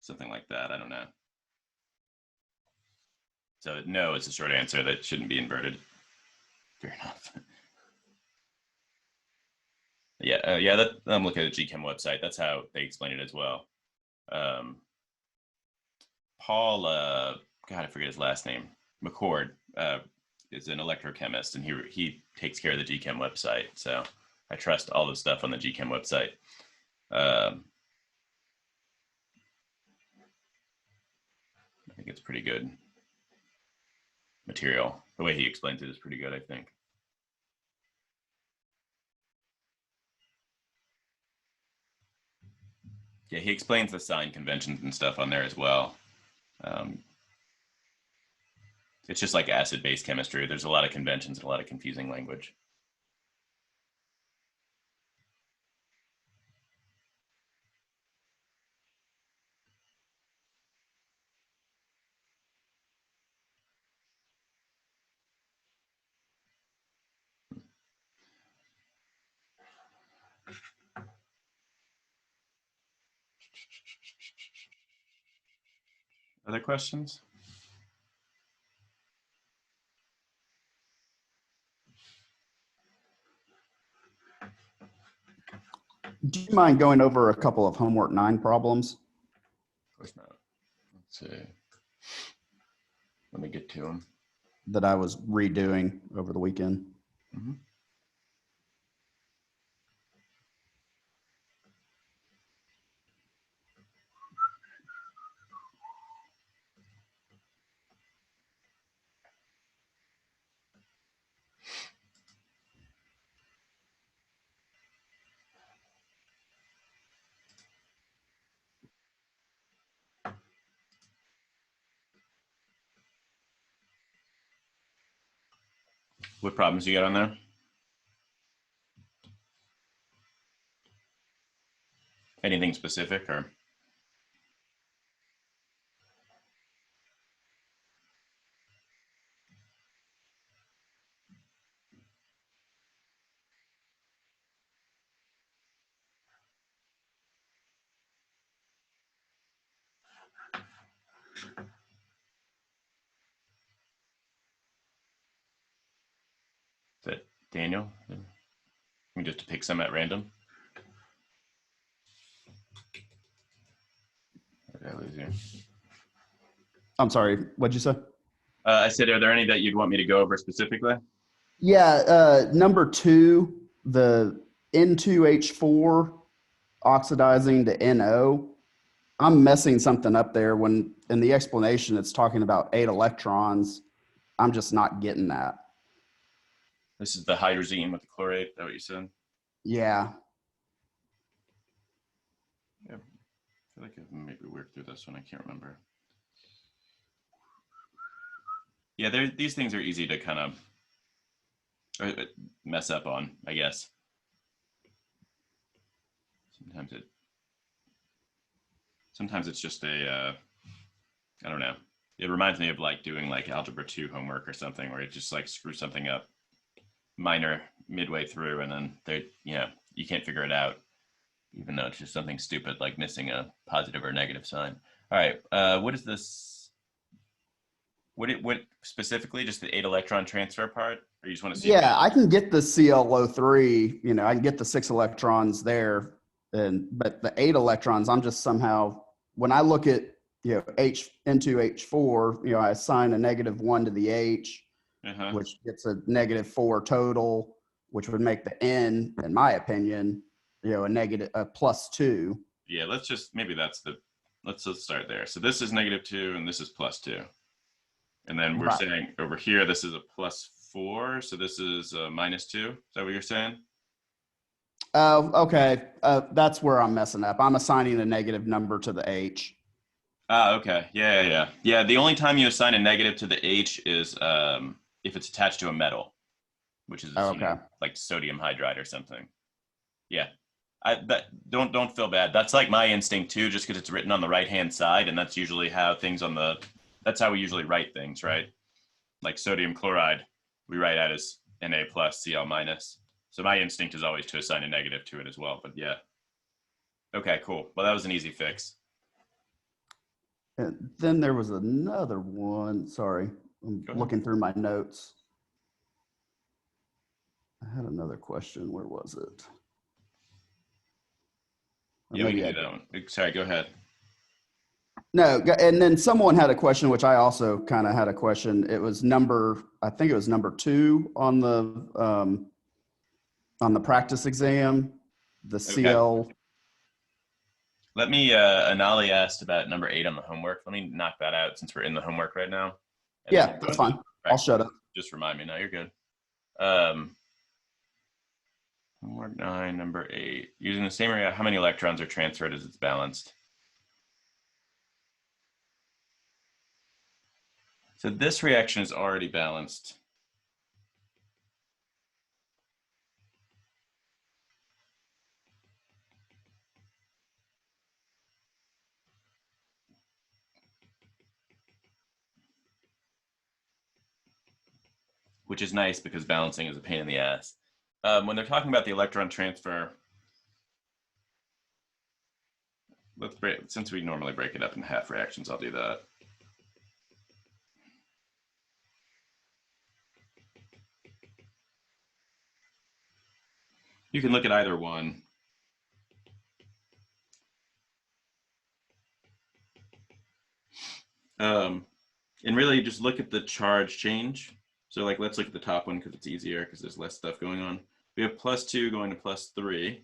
Something like that, I don't know. So no, it's a short answer. That shouldn't be inverted. Fair enough. Yeah, I'm looking at the GChem website. That's how they explain it as well. Paul, God, I forget his last name. McCord is an electrochemist, and he takes care of the GChem website. So I trust all the stuff on the GChem website. I think it's pretty good material. The way he explains it is pretty good, I think. Yeah, he explains the sign conventions and stuff on there as well. It's just like acid-base chemistry. There's a lot of conventions and a lot of confusing language. Other questions? Do you mind going over a couple of homework 9 problems? Of course not. Let's see. Let me get to them. That I was redoing over the weekend. Mm-hmm. What problems you got on there? Anything specific or? Is that Daniel? Let me just pick some at random. What did I lose here? I'm sorry, what'd you say? I said, are there any that you'd want me to go over specifically? Yeah, number 2, the N2H4 oxidizing to NO. I'm messing something up there when in the explanation it's talking about 8 electrons. I'm just not getting that. This is the hydrazine with the chlorate. Is that what you said? Yeah. Yeah. I feel like I've maybe worked through this one. I can't remember. Yeah, these things are easy to kind of mess up on, I guess. Sometimes it's just a, I don't know. It reminds me of like doing like algebra 2 homework or something where it just like screws something up minor midway through and then you can't figure it out, even though it's just something stupid like missing a positive or negative sign. All right, what is this? What specifically, just the 8 electron transfer part, or you just want to see? Yeah, I can get the ClO3, I can get the 6 electrons there, but the 8 electrons, I'm just somehow, when I look at, N2H4, I assign a -1 to the H, which gets a -4 total, which would make the N, in my opinion, a +2. Yeah, let's just, let's just start there. So this is -2 and this is +2. And then we're saying over here, this is a +4. So this is a -2. Is that what you're saying? Okay. That's where I'm messing up. I'm assigning a negative number to the H. Okay. Yeah. The only time you assign a negative to the H is if it's attached to a metal, which is like sodium hydride or something. Yeah. Don't feel bad. That's like my instinct too, just because it's written on the right-hand side, and that's usually how that's how we usually write things, right? Like sodium chloride, we write out as Na+, Cl-. So my instinct is always to assign a negative to it as well, but yeah. Okay, cool. Well, that was an easy fix. And then there was another one. Sorry, I'm looking through my notes. I had another question. Where was it? Yeah, we can do that one. Sorry, go ahead. No, and then someone had a question, which I also kind of had a question. It was I think it was number 2 on the practice exam, the CL. Let me, Anali asked about number 8 on the homework. Let me knock that out since we're in the homework right now. Yeah, that's fine. I'll shut up. Just remind me. No, you're good. Homework 9, number 8. Using the same area, how many electrons are transferred as it's balanced? So this reaction is already balanced. Which is nice because balancing is a pain in the ass. When they're talking about the electron transfer, since we normally break it up in half reactions, I'll do that. You can look at either one. And really just look at the charge change. So like, let's look at the top one because it's easier because there's less stuff going on. We have +2 going to +3.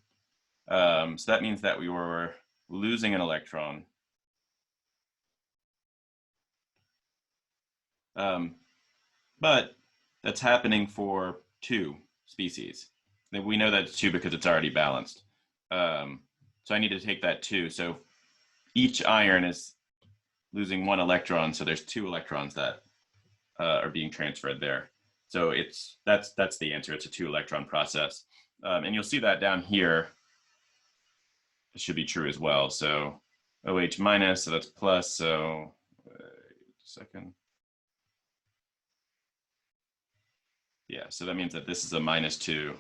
So that means that we were losing an electron. But that's happening for 2 species. We know that's 2 because it's already balanced. So I need to take that 2. So each iron is losing 1 electron. So there's 2 electrons that are being transferred there. So that's the answer. It's a 2-electron process. And you'll see that down here. It should be true as well. So OH minus, so that's plus. So wait a second. Yeah, so that means that this is a -2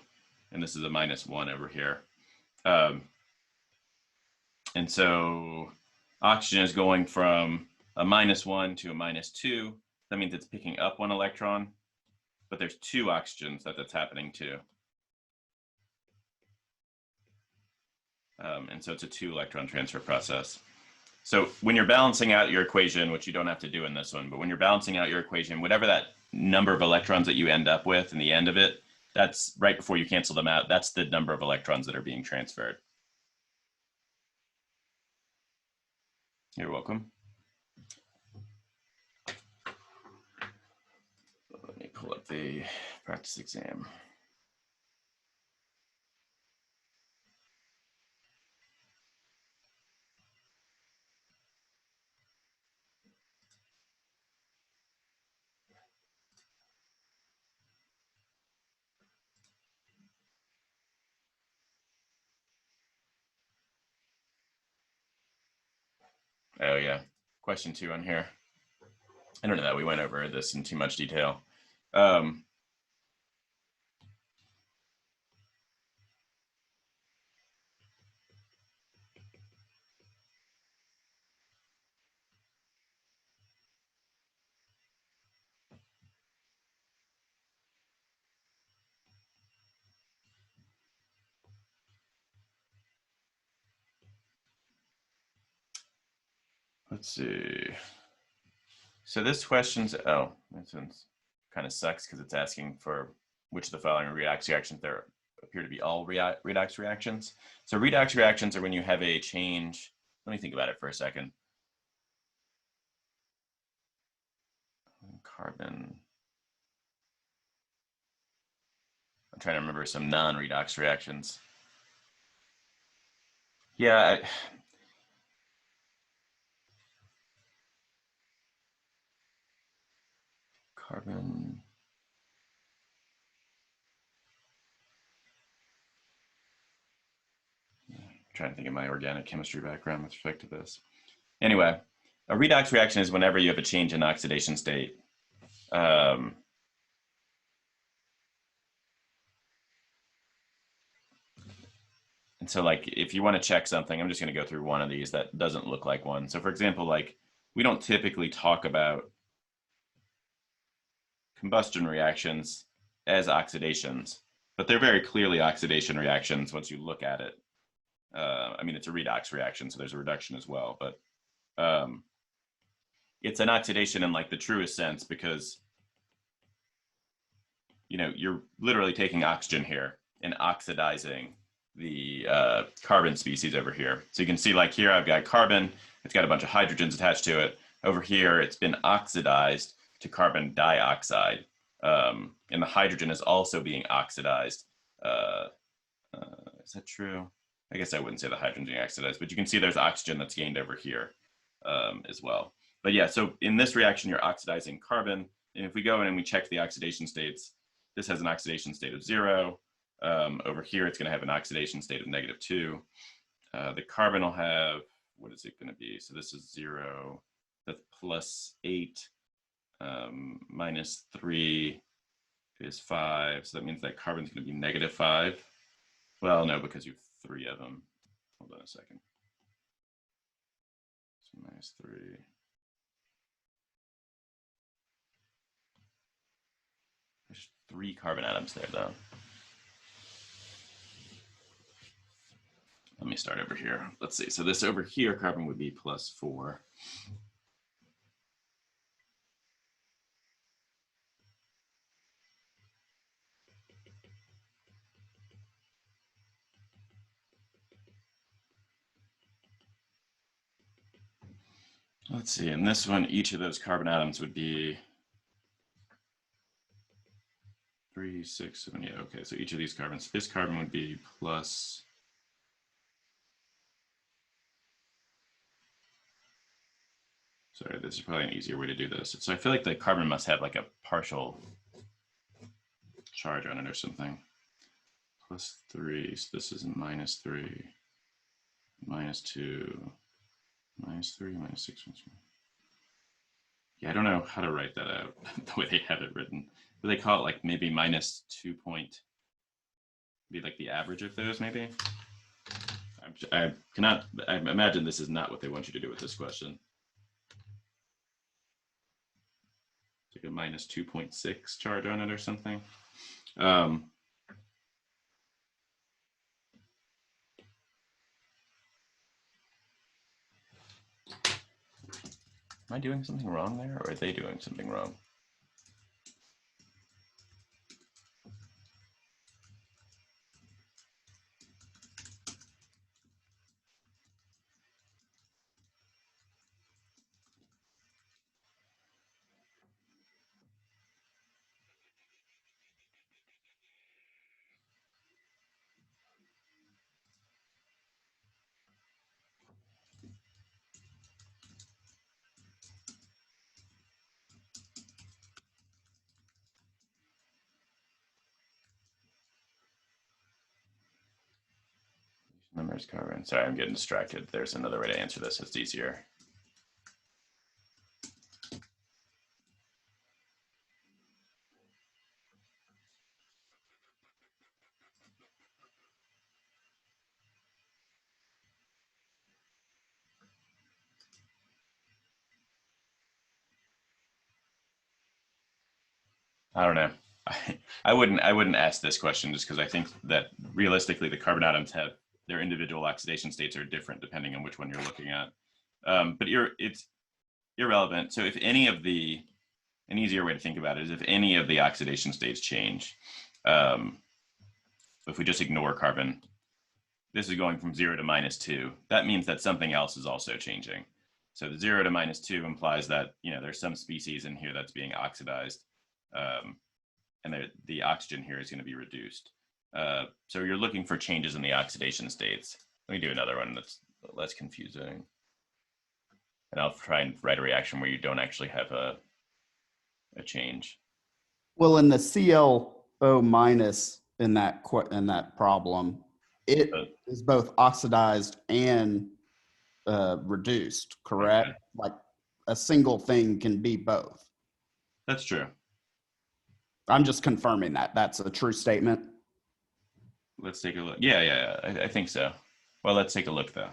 and this is a -1 over here. And so oxygen is going from a -1 to a -2. That means it's picking up 1 electron, but there's 2 oxygens that's happening to. And so it's a 2-electron transfer process. So when you're balancing out your equation, which you don't have to do in this one, but when you're balancing out your equation, whatever that number of electrons that you end up with in the end of it, that's right before you cancel them out. That's the number of electrons that are being transferred. You're welcome. Let me pull up the practice exam. Oh yeah, question 2 on here. I don't know that we went over this in too much detail. Let's see. So this question's, oh, this one's kind of sucks because it's asking for which of the following redox reactions there appear to be all redox reactions. So redox reactions are when you have a change. Let me think about it for a second. Carbon. I'm trying to remember some non-redox reactions. Yeah. Carbon. I'm trying to think of my organic chemistry background with respect to this. Anyway, a redox reaction is whenever you have a change in oxidation state. And so like, if you want to check something, I'm just going to go through one of these that doesn't look like one. So for example, like we don't typically talk about combustion reactions as oxidations, but they're very clearly oxidation reactions once you look at it. I mean, it's a redox reaction, so there's a reduction as well, but it's an oxidation in like the truest sense because, you know, you're literally taking oxygen here and oxidizing the carbon species over here. So you can see like here I've got carbon, it's got a bunch of hydrogens attached to it. Over here it's been oxidized to carbon dioxide. And the hydrogen is also being oxidized. Is that true? I guess I wouldn't say the hydrogen being oxidized, but you can see there's oxygen that's gained over here as well. But yeah, so in this reaction, you're oxidizing carbon. And if we go in and we check the oxidation states, this has an oxidation state of 0. Over here, it's going to have an oxidation state of -2. The carbon will have, what is it going to be? So this is 0, that's +8, -3 is 5. So that means that carbon's going to be -5. Well, no, because you have 3 of them. Hold on a second. So -3. There's 3 carbon atoms there, though. Let me start over here. Let's see. So this over here, carbon would be +4. Let's see. In this one, each of those carbon atoms would be 3, 6, 7. Yeah, okay. So each of these carbons, this carbon would be plus. Sorry, this is probably an easier way to do this. So I feel like the carbon must have like a partial charge on it or something. +3, so this is -3, -2, -3, -6. Yeah, I don't know how to write that out the way they have it written. But they call it like maybe -2 point, be like the average of those maybe. I imagine this is not what they want you to do with this question. It's like a -2.6 charge on it or something. Am I doing something wrong there, or are they doing something wrong? Numbers carbon. Sorry, I'm getting distracted. There's another way to answer this. It's easier. I don't know. I wouldn't ask this question just because I think that realistically the carbon atoms have their individual oxidation states are different depending on which one you're looking at. But it's irrelevant. So if any of an easier way to think about it is if any of the oxidation states change, if we just ignore carbon, this is going from 0 to -2. That means that something else is also changing. So the 0 to -2 implies that there's some species in here that's being oxidized. And the oxygen here is going to be reduced. So you're looking for changes in the oxidation states. Let me do another one that's less confusing. And I'll try and write a reaction where you don't actually have a change. Well, in the ClO minus in that problem, it is both oxidized and reduced, correct? Okay. Like a single thing can be both. That's true. I'm just confirming that. That's a true statement. Let's take a look. Yeah. I think so. Well, let's take a look though.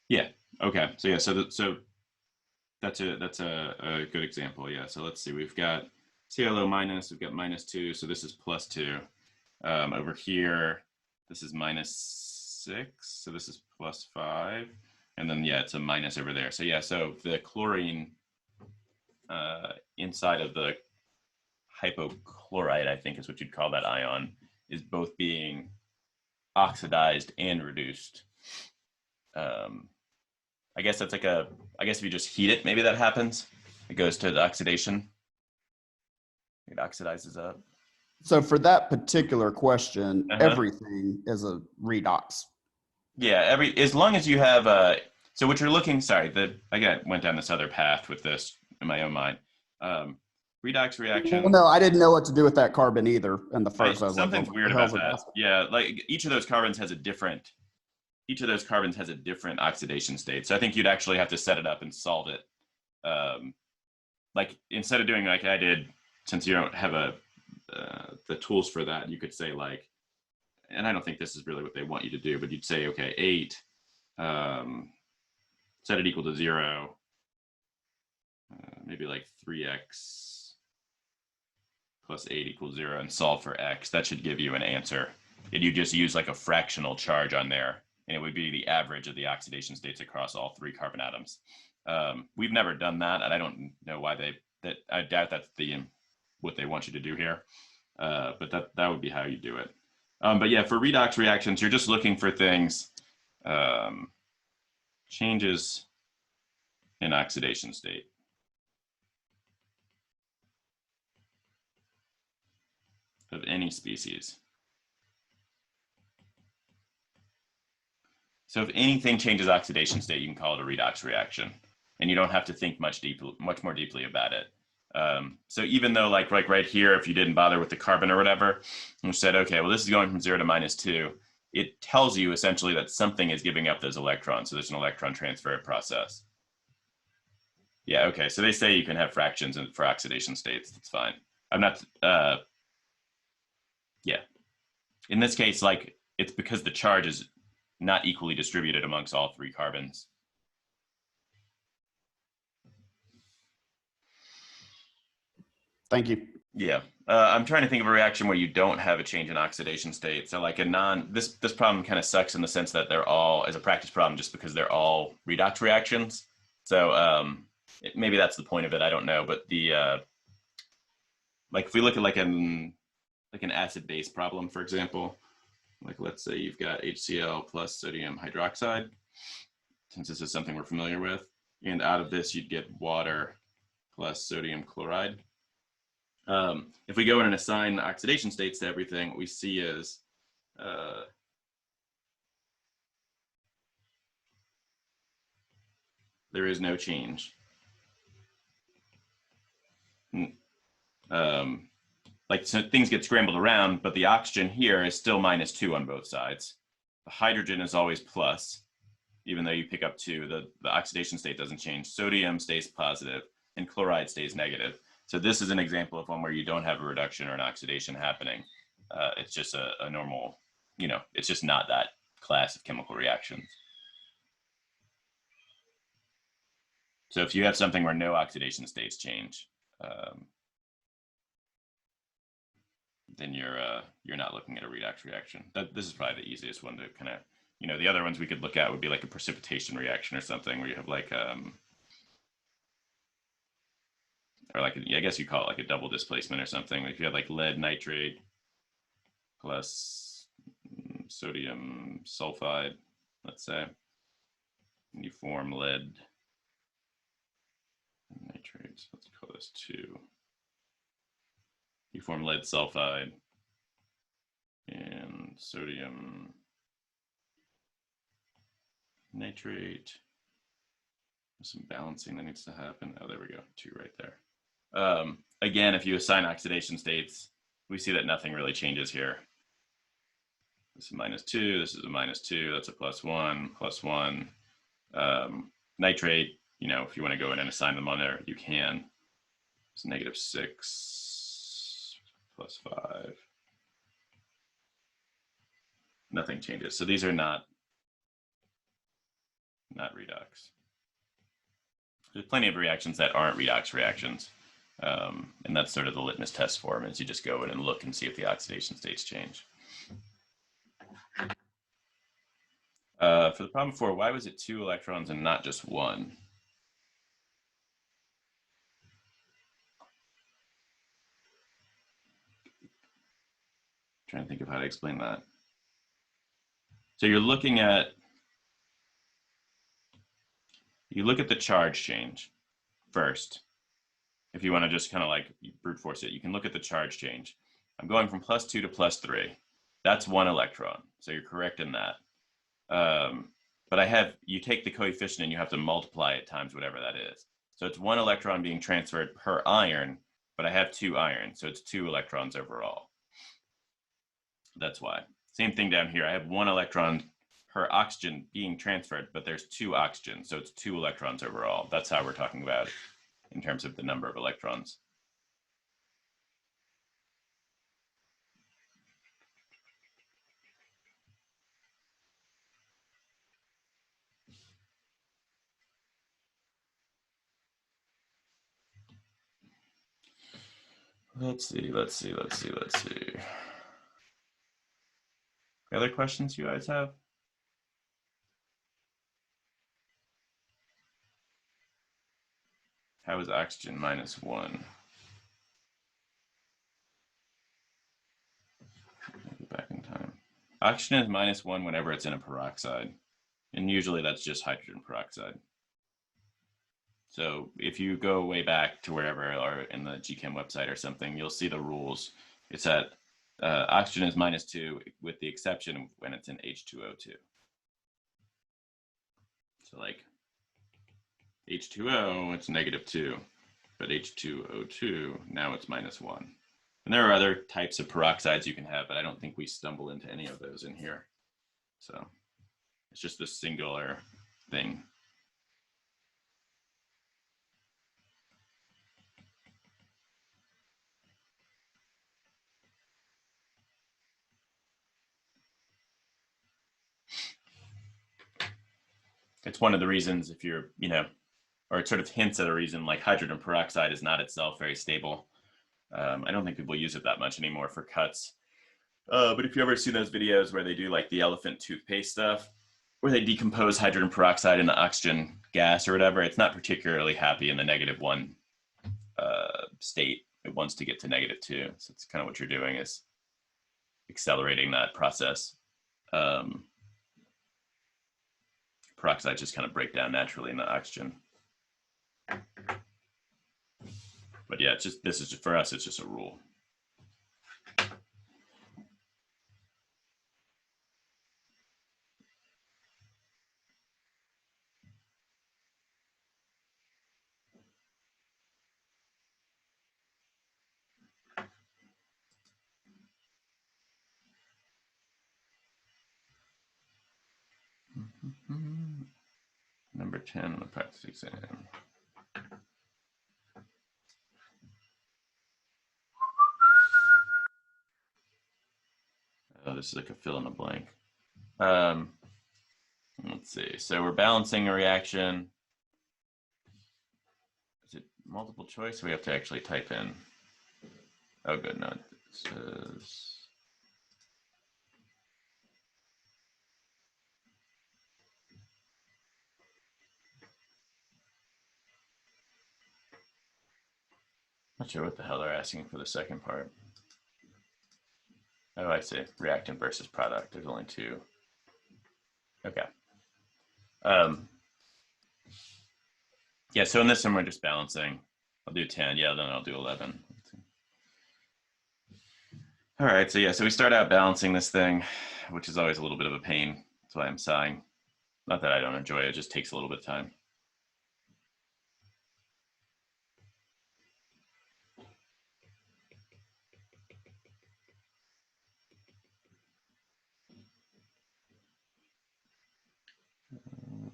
Yeah. Okay. So yeah. So that's a good example. Yeah. So let's see. We've got ClO minus. We've got -2. So this is +2. Over here, this is -6. So this is +5. And then yeah, it's a minus over there. So yeah. So the chlorine inside of the hypochlorite, I think is what you'd call that ion, is both being oxidized and reduced. I guess that's like I guess if you just heat it, maybe that happens. It goes to the oxidation. It oxidizes up. So for that particular question, everything is a redox. Yeah, as long as you have so what you're looking, sorry, I went down this other path with this in my own mind. Redox reaction. Well, no, I didn't know what to do with that carbon either in the first. Something's weird about that. Yeah, like each of those carbons has a different oxidation state. So I think you'd actually have to set it up and solve it. Like instead of doing like I did, since you don't have the tools for that, you could say like, and I don't think this is really what they want you to do, but you'd say, okay, 8, set it equal to 0, maybe like 3x plus 8 equals 0 and solve for x. That should give you an answer. And you just use like a fractional charge on there, and it would be the average of the oxidation states across all 3 carbon atoms. We've never done that, and I don't know why I doubt that's what they want you to do here. But that would be how you do it. But yeah, for redox reactions, you're just looking for things, changes in oxidation state. Of any species. So if anything changes oxidation state, you can call it a redox reaction. and you don't have to think much more deeply about it. So even though like right here, if you didn't bother with the carbon or whatever, and said, okay, well, this is going from 0 to -2, it tells you essentially that something is giving up those electrons. So there's an electron transfer process. Yeah, okay. So they say you can have fractions for oxidation states. That's fine. I'm not, yeah. In this case, like it's because the charge is not equally distributed amongst all 3 carbons. Thank you. Yeah, I'm trying to think of a reaction where you don't have a change in oxidation state. So like this problem kind of sucks in the sense that they're all, as a practice problem, just because they're all redox reactions. So maybe that's the point of it. I don't know, but the like if we look at like an acid-base problem, for example, like let's say you've got HCl plus sodium hydroxide, since this is something we're familiar with, and out of this you'd get water plus sodium chloride. If we go in and assign oxidation states to everything, what we see is there is no change. Like so things get scrambled around, but the oxygen here is still -2 on both sides. The hydrogen is always plus, even though you pick up 2, the oxidation state doesn't change. Sodium stays positive and chloride stays negative. So this is an example of one where you don't have a reduction or an oxidation happening. It's just a normal, it's just not that class of chemical reactions. So if you have something where no oxidation states change, then you're not looking at a redox reaction. This is probably the easiest one to kind of, the other ones we could look at would be like a precipitation reaction or something where you have like, or like, I guess you call it like a double displacement or something. Like if you had like lead nitrate plus sodium sulfide, let's say, and you form lead nitrate, so let's call this 2. You form lead sulfide and sodium nitrate. There's some balancing that needs to happen. Oh, there we go, 2 right there. Again, if you assign oxidation states, we see that nothing really changes here. This is -2, this is a -2, that's a +1, +1. Nitrate, if you want to go in and assign them on there, you can. It's -6 +5. Nothing changes. So these are not redox. There's plenty of reactions that aren't redox reactions. And that's sort of the litmus test for them, is you just go in and look and see if the oxidation states change. For the problem 4, why was it 2 electrons and not just 1? Trying to think of how to explain that. So you look at the charge change first. If you want to just kind of like brute force it, you can look at the charge change. I'm going from +2 to +3. That's 1 electron. So you're correct in that. But you take the coefficient and you have to multiply it times whatever that is. So it's 1 electron being transferred per iron, but I have 2 iron. So it's 2 electrons overall. That's why. Same thing down here. I have 1 electron per oxygen being transferred, but there's 2 oxygens. So it's 2 electrons overall. That's how we're talking about in terms of the number of electrons. Let's see. Other questions you guys have? How is oxygen -1? Go back in time. Oxygen is -1 whenever it's in a peroxide. And usually that's just hydrogen peroxide. So if you go way back to wherever, or in the GChem website or something, you'll see the rules. It's that oxygen is -2 with the exception of when it's in H2O2. So like H2O, it's -2. But H2O2, now it's -1. And there are other types of peroxides you can have, but I don't think we stumble into any of those in here. So it's just this singular thing. It's one of the reasons if you're, or it sort of hints at a reason like hydrogen peroxide is not itself very stable. I don't think people use it that much anymore for cuts. But if you ever see those videos where they do like the elephant toothpaste stuff, where they decompose hydrogen peroxide into oxygen gas or whatever, it's not particularly happy in the -1 state. It wants to get to -2. So it's kind of what you're doing is accelerating that process. Peroxides just kind of break down naturally in the oxygen. But yeah, it's just, this is just, for us, it's just a rule. Number 10 on the practice exam. Oh, this is like a fill in the blank. Let's see. So we're balancing a reaction. Is it multiple choice? We have to actually type in. Oh, good. No, it says. Not sure what the hell they're asking for the second part. Oh, I see. Reactant versus product. There's only two. Okay. Yeah, so in this one, we're just balancing. I'll do 10. Yeah, then I'll do 11. All right, so yeah, so we start out balancing this thing, which is always a little bit of a pain. That's why I'm sighing. Not that I don't enjoy it, it just takes a little bit of time.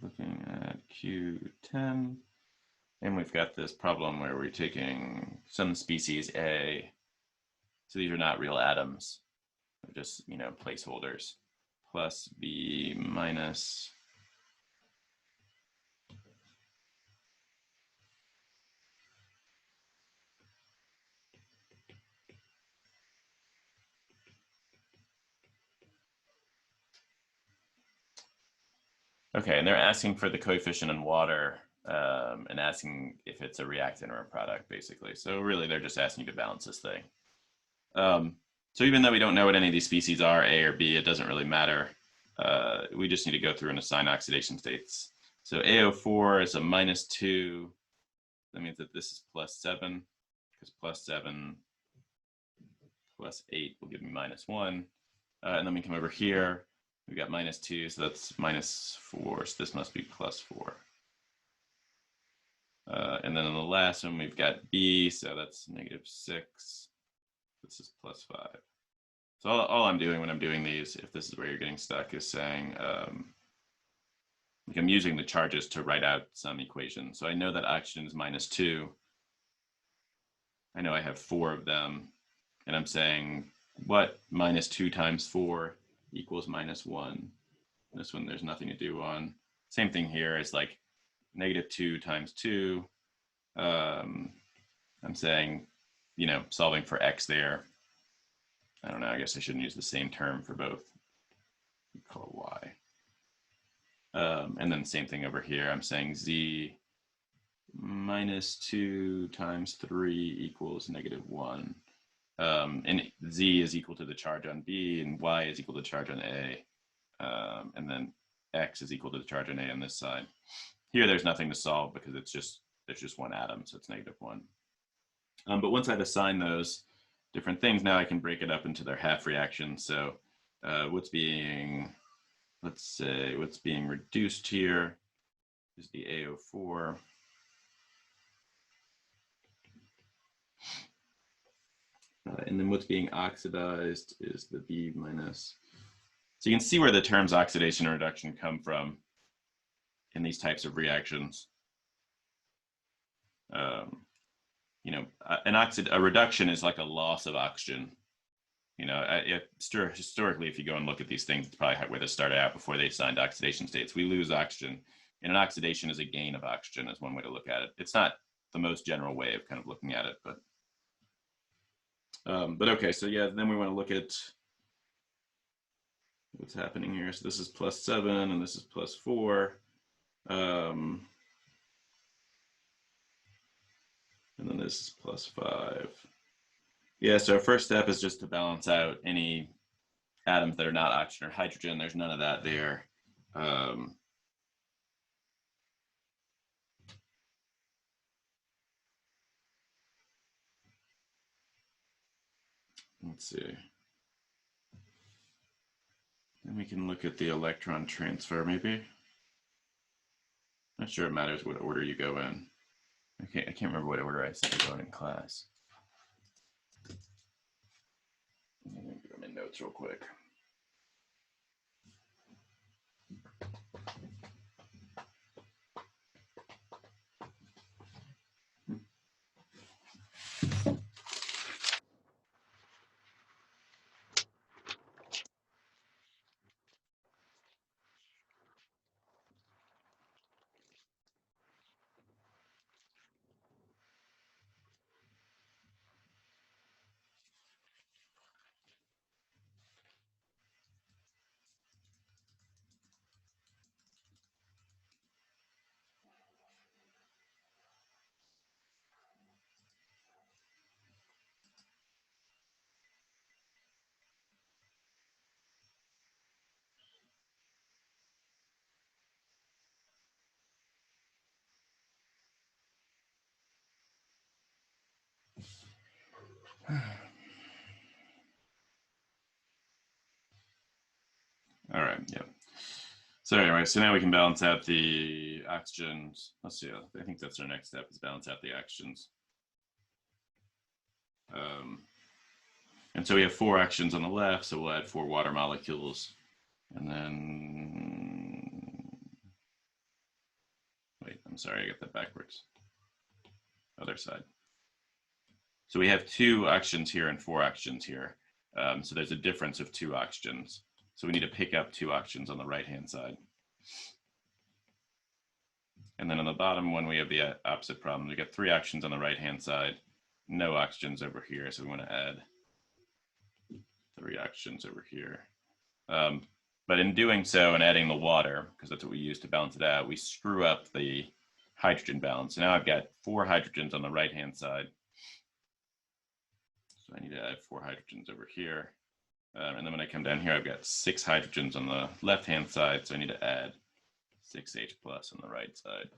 Looking at Q10, and we've got this problem where we're taking some species A, so these are not real atoms, they're just, placeholders, plus B minus okay, and they're asking for the coefficient in water and asking if it's a reactant or a product, basically. So really, they're just asking you to balance this thing. So even though we don't know what any of these species are, A or B, it doesn't really matter. We just need to go through and assign oxidation states. So AO4 is a -2. That means that this is +7, because +7 plus 8 will give me -1. And then we come over here. We got -2, so that's -4. So this must be +4. And then on the last one, we've got B, so that's -6. This is +5. So all I'm doing when I'm doing these, if this is where you're getting stuck, is saying, like I'm using the charges to write out some equation. So I know that oxygen is -2. I know I have 4 of them. And I'm saying, what -2 times 4 equals -1? This one, there's nothing to do on. Same thing here is like -2 times 2. I'm saying, solving for X there. I don't know, I guess I shouldn't use the same term for both. We call it Y. And then same thing over here. I'm saying Z -2 times 3 equals -1. And Z is equal to the charge on B, and Y is equal to the charge on A. And then X is equal to the charge on A on this side. Here, there's nothing to solve because there's just one atom, so it's -1. But once I've assigned those different things, now I can break it up into their half reactions. So what's being reduced here is the AO4. And then what's being oxidized is the B minus. So you can see where the terms oxidation and reduction come from in these types of reactions. You know, a reduction is like a loss of oxygen. You know, historically, if you go and look at these things, it's probably where they started out before they signed oxidation states. We lose oxygen, and an oxidation is a gain of oxygen, is one way to look at it. It's not the most general way of kind of looking at it, but okay. So yeah, then we want to look at what's happening here. So this is +7, and this is +4. And then this is +5. Yeah, so our first step is just to balance out any atoms that are not oxygen or hydrogen. There's none of that there. Let's see. Then we can look at the electron transfer, maybe. Not sure it matters what order you go in. I can't remember what order I said to go in class. Let me get my notes real quick. All right, yeah. So anyway, so now we can balance out the oxygens. Let's see, I think that's our next step, is balance out the oxygens. And so we have 4 oxygens on the left, so we'll add 4 water molecules. And then, wait, I'm sorry, I got that backwards. Other side. So we have 2 oxygens here and 4 oxygens here. So there's a difference of 2 oxygens. So we need to pick up 2 oxygens on the right-hand side. And then on the bottom one, we have the opposite problem. We got 3 oxygens on the right-hand side, no oxygens over here. So we want to add 3 oxygens over here. But in doing so and adding the water, because that's what we use to balance it out, we screw up the hydrogen balance. So now I've got 4 hydrogens on the right-hand side. So I need to add 4 hydrogens over here. And then when I come down here, I've got 6 hydrogens on the left-hand side. So I need to add 6H plus on the right side.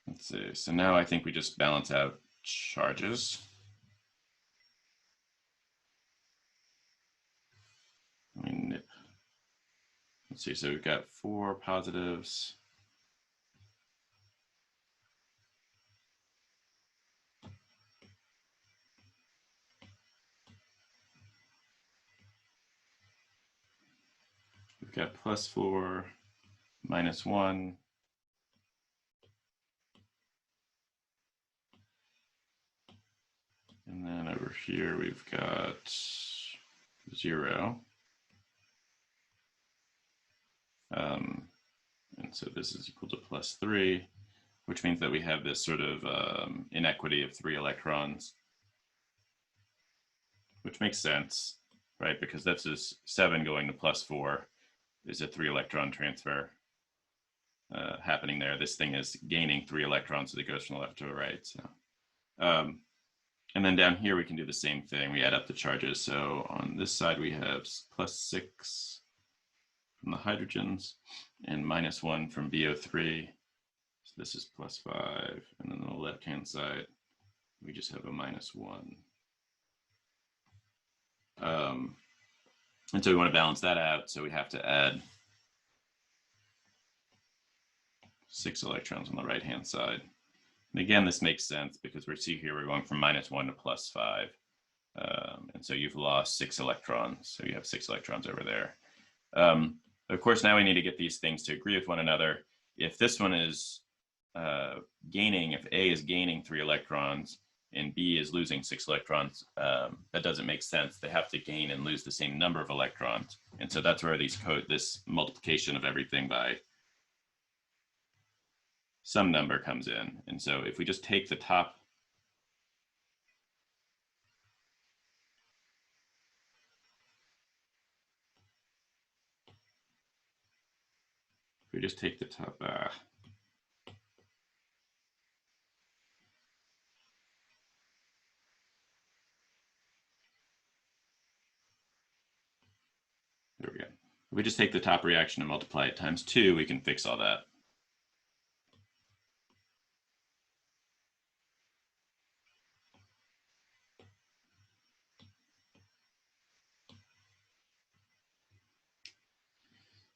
Let's see. So now I think we just balance out charges. I mean, let's see. So we've got 4 positives. We've got +4, -1. And then over here, we've got 0. And so this is equal to +3, which means that we have this sort of inequity of 3 electrons, which makes sense, right? Because that's just 7 going to +4 is a 3 electron transfer happening there. This thing is gaining 3 electrons as it goes from the left to the right. So, and then down here, we can do the same thing. We add up the charges. So on this side, we have +6 from the hydrogens and -1 from BO3. So this is +5. And then on the left-hand side, we just have a -1. And so we want to balance that out. So we have to add 6 electrons on the right-hand side. And again, this makes sense because we see here we're going from -1 to +5. And so you've lost 6 electrons. So you have 6 electrons over there. Of course, now we need to get these things to agree with one another. If this one is gaining, if A is gaining 3 electrons and B is losing 6 electrons, that doesn't make sense. They have to gain and lose the same number of electrons. And so that's where this multiplication of everything by some number comes in. And so if we just take the top, there we go. If we just take the top reaction and multiply it times 2, we can fix all that.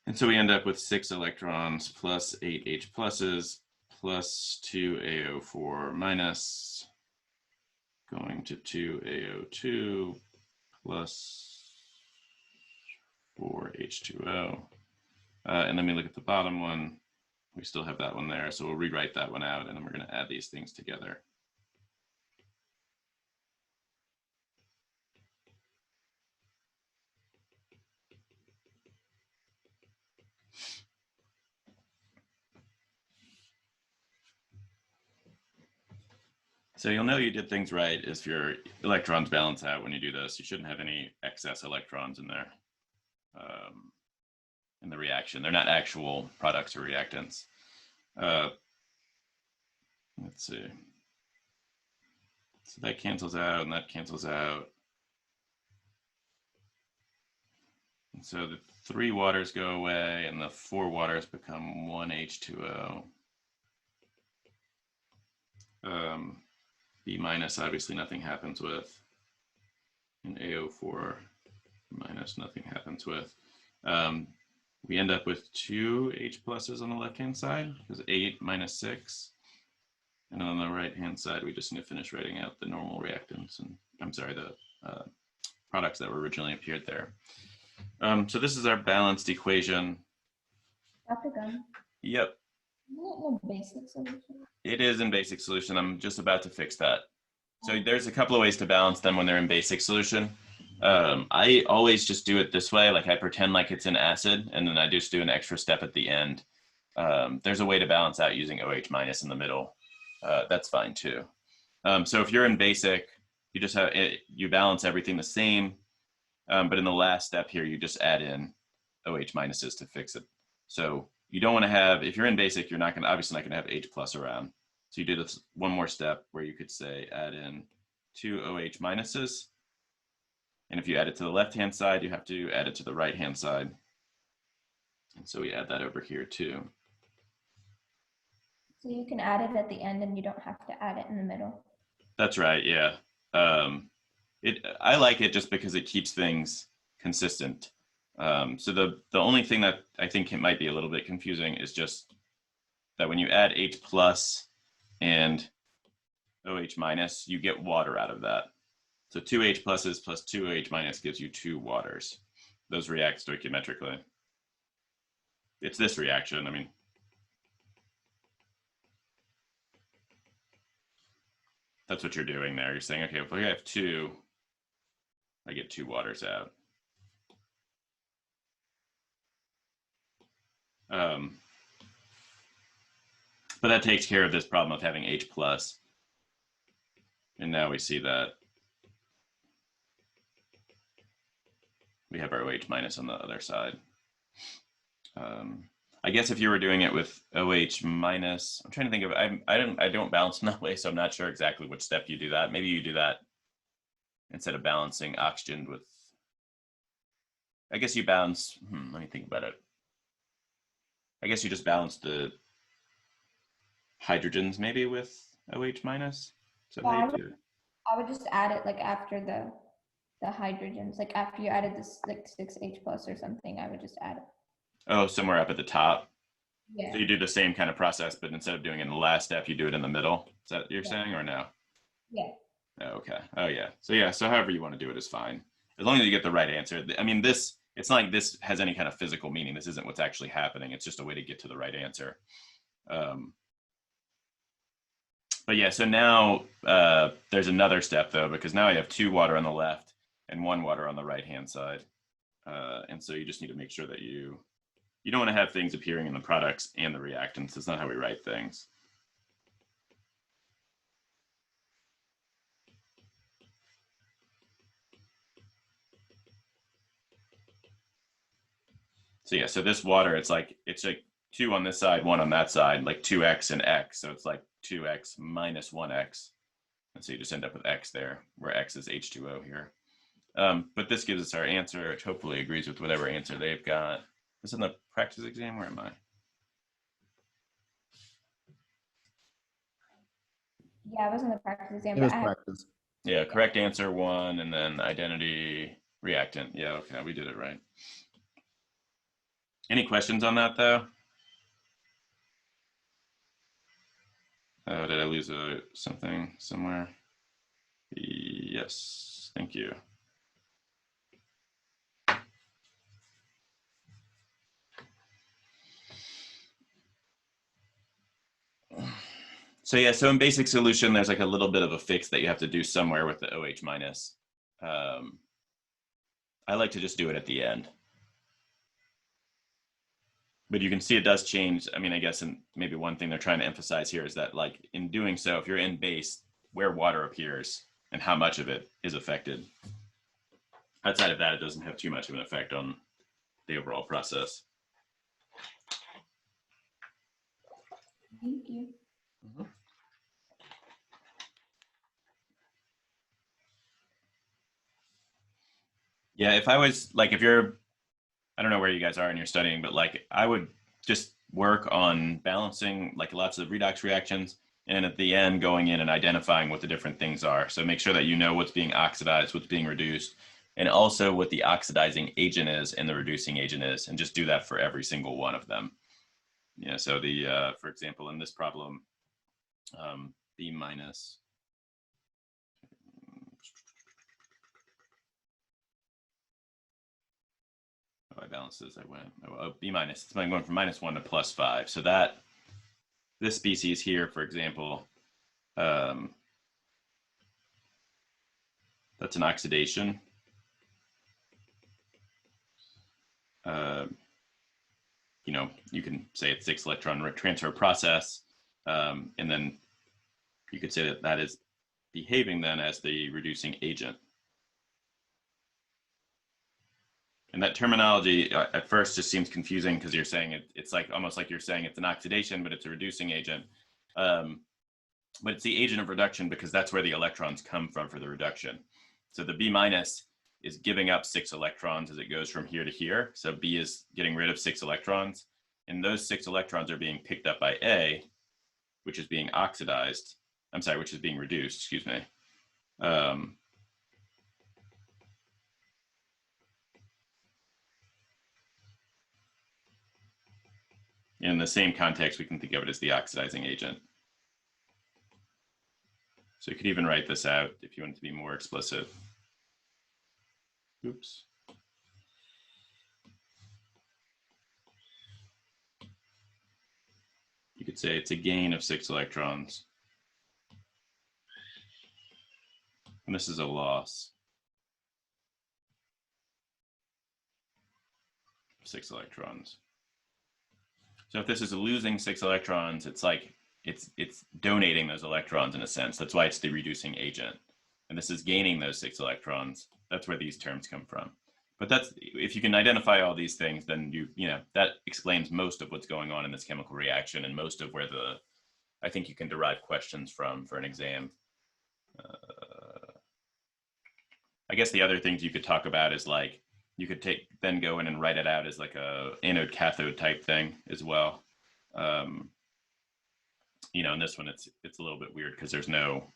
And so we end up with 6 electrons plus 8 H pluses plus 2 AO4 minus going to 2 AO2 plus 4 H2O. And then we look at the bottom one. We still have that one there. So we'll rewrite that one out and then we're going to add these things together. So you'll know you did things right if your electrons balance out when you do this. You shouldn't have any excess electrons in there in the reaction. They're not actual products or reactants. Let's see. So that cancels out and that cancels out. And so the 3 waters go away and the 4 waters become 1 H2O. B minus, obviously nothing happens with. And AO4 minus, nothing happens with. We end up with 2 H pluses on the left-hand side, because 8 minus 6. And on the right-hand side, we just need to finish writing out the normal reactants, and I'm sorry, the products that were originally appeared there. So this is our balanced equation. Dr. Gunn? Yep. Isn't it in basic solution? It is in basic solution. I'm just about to fix that. So there's a couple of ways to balance them when they're in basic solution. I always just do it this way. Like I pretend like it's an acid and then I just do an extra step at the end. There's a way to balance out using OH minus in the middle. That's fine too. So if you're in basic, you just have you balance everything the same. But in the last step here, you just add in OH minuses to fix it. So you don't want to have, if you're in basic, you're obviously not going to have H plus around. So you do this one more step where you could say add in 2 OH minuses. And if you add it to the left-hand side, you have to add it to the right-hand side. And so we add that over here too. So you can add it at the end and you don't have to add it in the middle. That's right, yeah. I like it just because it keeps things consistent. So the only thing that I think it might be a little bit confusing is just that when you add H plus and OH minus, you get water out of that. So 2 H pluses plus 2 OH minus gives you 2 waters. Those react stoichiometrically. It's this reaction, I mean. That's what you're doing there. You're saying, okay, if I have 2, I get 2 waters out. But that takes care of this problem of having H plus. And now we see that we have our OH minus on the other side. I guess if you were doing it with OH minus, I'm trying to think of, I don't balance them that way, so I'm not sure exactly which step you do that. Maybe you do that instead of balancing oxygen with, I guess you balance, let me think about it. I guess you just balance the hydrogens maybe with OH minus. So Yeah, how you do it? I would just add it like after the hydrogens, like after you added this like 6H plus or something, I would just add it. Oh, somewhere up at the top. Yeah. So you do the same kind of process, but instead of doing it in the last step, you do it in the middle. Is that what you're Yeah. saying, or no? Yeah. Oh, okay. Oh, yeah. So yeah. So however you want to do it is fine, as long as you get the right answer. I mean, this. It's not like this has any kind of physical meaning. This isn't what's actually happening. It's just a way to get to the right answer. But yeah. So now there's another step though, because now I have 2 water on the left and 1 water on the right hand side, and so you just need to make sure that you don't want to have things appearing in the products and the reactants. That's not how we write things. So yeah, so this water, it's like 2 on this side, 1 on that side, like 2x and x. So it's like 2x minus 1x. And so you just end up with x there, where x is H2O here. But this gives us our answer, which hopefully agrees with whatever answer they've got. This is in the practice exam. Where am I? Yeah, I was in the practice exam, It but was I have, practice. Yeah, correct answer 1, and then identity reactant. Yeah, okay, we did it right. Any questions on that though? Did I lose something somewhere? Yes, thank you. So yeah, so in basic solution, there's like a little bit of a fix that you have to do somewhere with the OH minus. I like to just do it at the end. But you can see it does change. I mean, I guess, and maybe one thing they're trying to emphasize here is that, like, in doing so, if you're in base, where water appears and how much of it is affected. Outside of that, it doesn't have too much of an effect on the overall process. thank you. Mm-hmm. Yeah, if I was like, if you're, I don't know where you guys are in your studying, but like, I would just work on balancing like lots of redox reactions, and at the end going in and identifying what the different things are. So make sure that you know what's being oxidized, what's being reduced, and also what the oxidizing agent is and the reducing agent is, and just do that for every single one of them. Yeah, so the, for example, in this problem, B minus, oh, I balanced this, I went, oh, B minus, it's going from -1 to +5. So that, this species here, for example, that's an oxidation. You know, you can say it's 6 electron transfer process, and then you could say that that is behaving then as the reducing agent. And that terminology at first just seems confusing because you're saying it's like almost like you're saying it's an oxidation, but it's a reducing agent. But it's the agent of reduction because that's where the electrons come from for the reduction. So the B minus is giving up 6 electrons as it goes from here to here. So B is getting rid of 6 electrons, and those 6 electrons are being picked up by A, which is being oxidized. I'm sorry, which is being reduced, excuse me. In the same context, we can think of it as the oxidizing agent. So you could even write this out if you want to be more explicit. Oops. You could say it's a gain of 6 electrons. And this is a loss of 6 electrons. So if this is losing 6 electrons, it's like it's donating those electrons in a sense. That's why it's the reducing agent. And this is gaining those 6 electrons. That's where these terms come from. But that's, if you can identify all these things, then you know that explains most of what's going on in this chemical reaction and most of where I think you can derive questions from for an exam. I guess the other things you could talk about is like you could then go in and write it out as like a anode cathode type thing as well. You know, in this one it's a little bit weird because we don't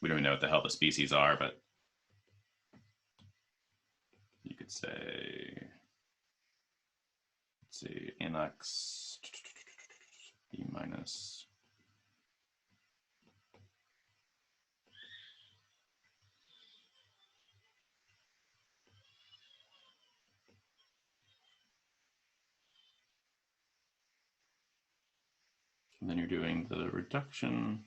even know what the hell the species are, but you could say, let's see, anox. B minus. And then you're doing the reduction.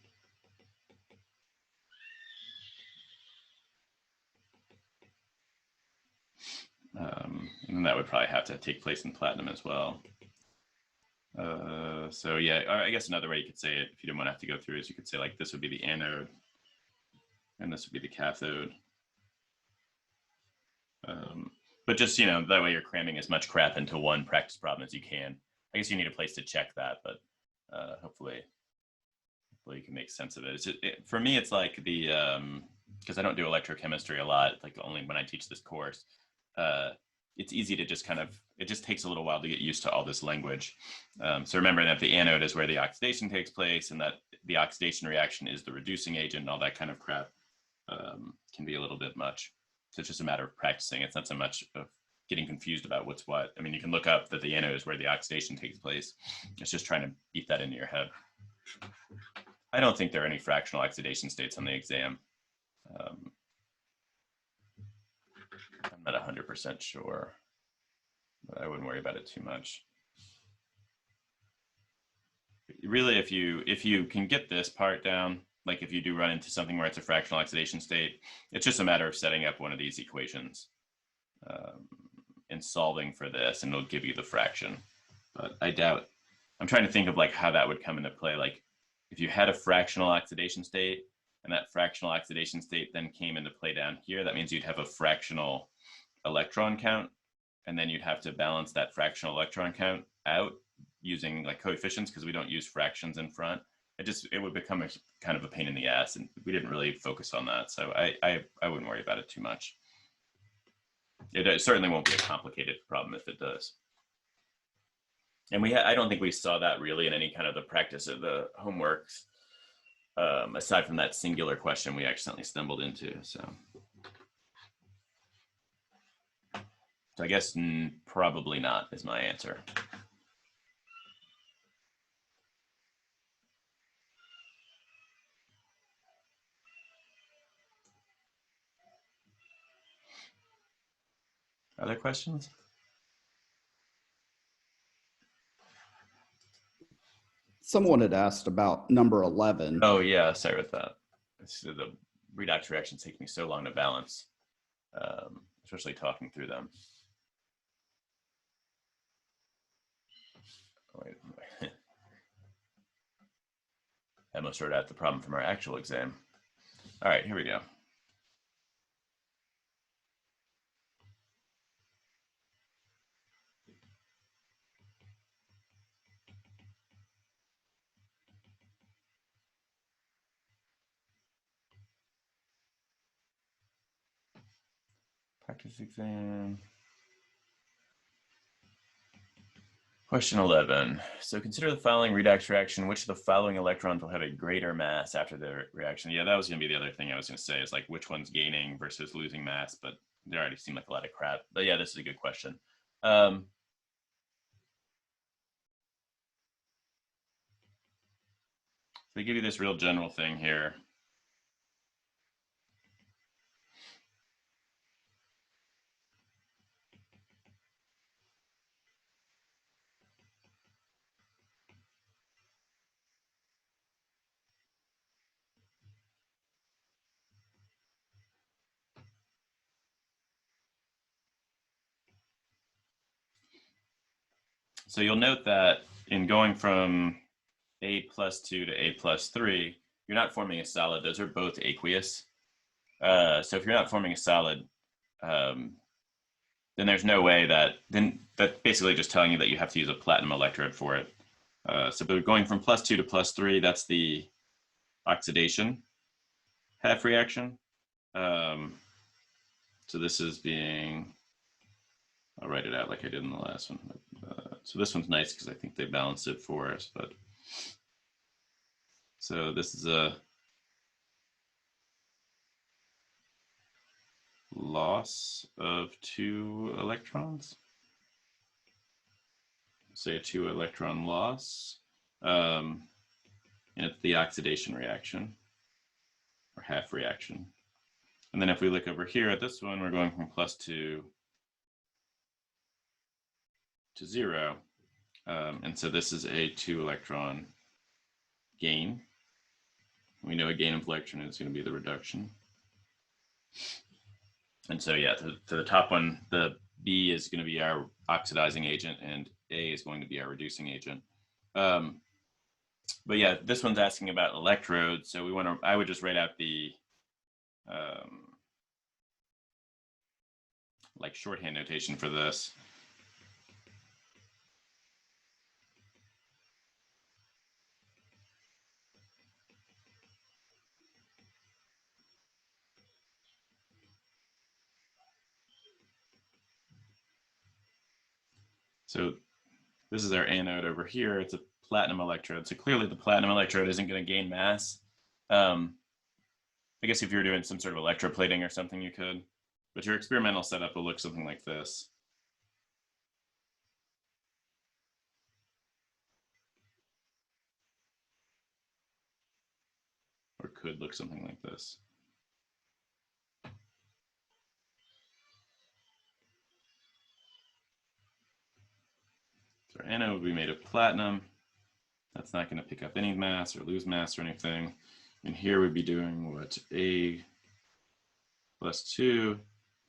And that would probably have to take place in platinum as well. So yeah, I guess another way you could say it, if you didn't want to have to go through, is you could say like this would be the anode, and this would be the cathode. But just, you know, that way you're cramming as much crap into one practice problem as you can. I guess you need a place to check that, but hopefully you can make sense of it. It's just, for me, it's like the, because I don't do electrochemistry a lot, like only when I teach this course, it's easy to just kind of, it just takes a little while to get used to all this language. So remember that the anode is where the oxidation takes place, and that the oxidation reaction is the reducing agent, and all that kind of crap can be a little bit much. So it's just a matter of practicing. It's not so much of getting confused about what's what. I mean, you can look up that the anode is where the oxidation takes place. It's just trying to beat that into your head. I don't think there are any fractional oxidation states on the exam. I'm not 100% sure, but I wouldn't worry about it too much. Really, if you can get this part down, like if you do run into something where it's a fractional oxidation state, it's just a matter of setting up one of these equations and solving for this, and it'll give you the fraction. But I doubt, I'm trying to think of like how that would come into play. Like if you had a fractional oxidation state, and that fractional oxidation state then came into play down here, that means you'd have a fractional electron count, and then you'd have to balance that fractional electron count out using like coefficients, because we don't use fractions in front. It would become a kind of a pain in the ass, and we didn't really focus on that. So I wouldn't worry about it too much. It certainly won't be a complicated problem if it does. And I don't think we saw that really in any kind of the practice of the homeworks, aside from that singular question we accidentally stumbled into. So I guess probably not is my answer. Other questions? Someone had asked about number 11. Oh yeah, sorry about that. So the redox reactions take me so long to balance, especially talking through them. Wait. I almost wrote out the problem from our actual exam. All right, here we go. Practice exam. Question 11. So consider the following redox reaction. Which of the following electrons will have a greater mass after the reaction? Yeah, that was going to be the other thing I was going to say, is like which one's gaining versus losing mass, but they already seem like a lot of crap. But yeah, this is a good question. So they give you this real general thing here. So you'll note that in going from A+2 to A+3, you're not forming a solid. Those are both aqueous. So if you're not forming a solid, then there's no way then that's basically just telling you that you have to use a platinum electrode for it. So going from +2 to +3, that's the oxidation half reaction. So this is being, I'll write it out like I did in the last one. So this one's nice because I think they balanced it for us. But so this is a loss of 2 electrons. Say a 2 electron loss. And it's the oxidation reaction, or half reaction. And then if we look over here at this one, we're going from +2 to 0. And so this is a 2-electron gain. We know a gain of electron is going to be the reduction. And so, yeah, to the top one, the B is going to be our oxidizing agent, and A is going to be our reducing agent. But yeah, this one's asking about electrodes. So we want to, I would just write out the like shorthand notation for this. So this is our anode over here. It's a platinum electrode. So clearly the platinum electrode isn't going to gain mass. I guess if you're doing some sort of electroplating or something, you could. But your experimental setup will look something like this. Or could look something like this. So our anode would be made of platinum. That's not going to pick up any mass or lose mass or anything. And here we'd be doing what, A +2,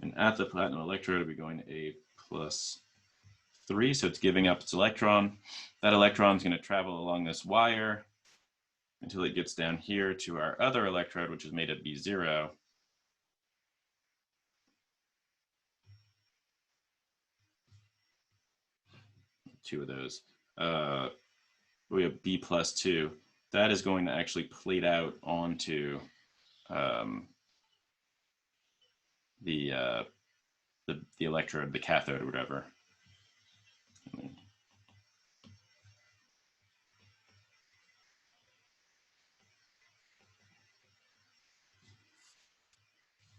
and at the platinum electrode, it'd be going to A +3, so it's giving up its electron. That electron is going to travel along this wire until it gets down here to our other electrode, which is made of B0. Two of those. We have B +2. That is going to actually plate out onto the electrode, the cathode or whatever.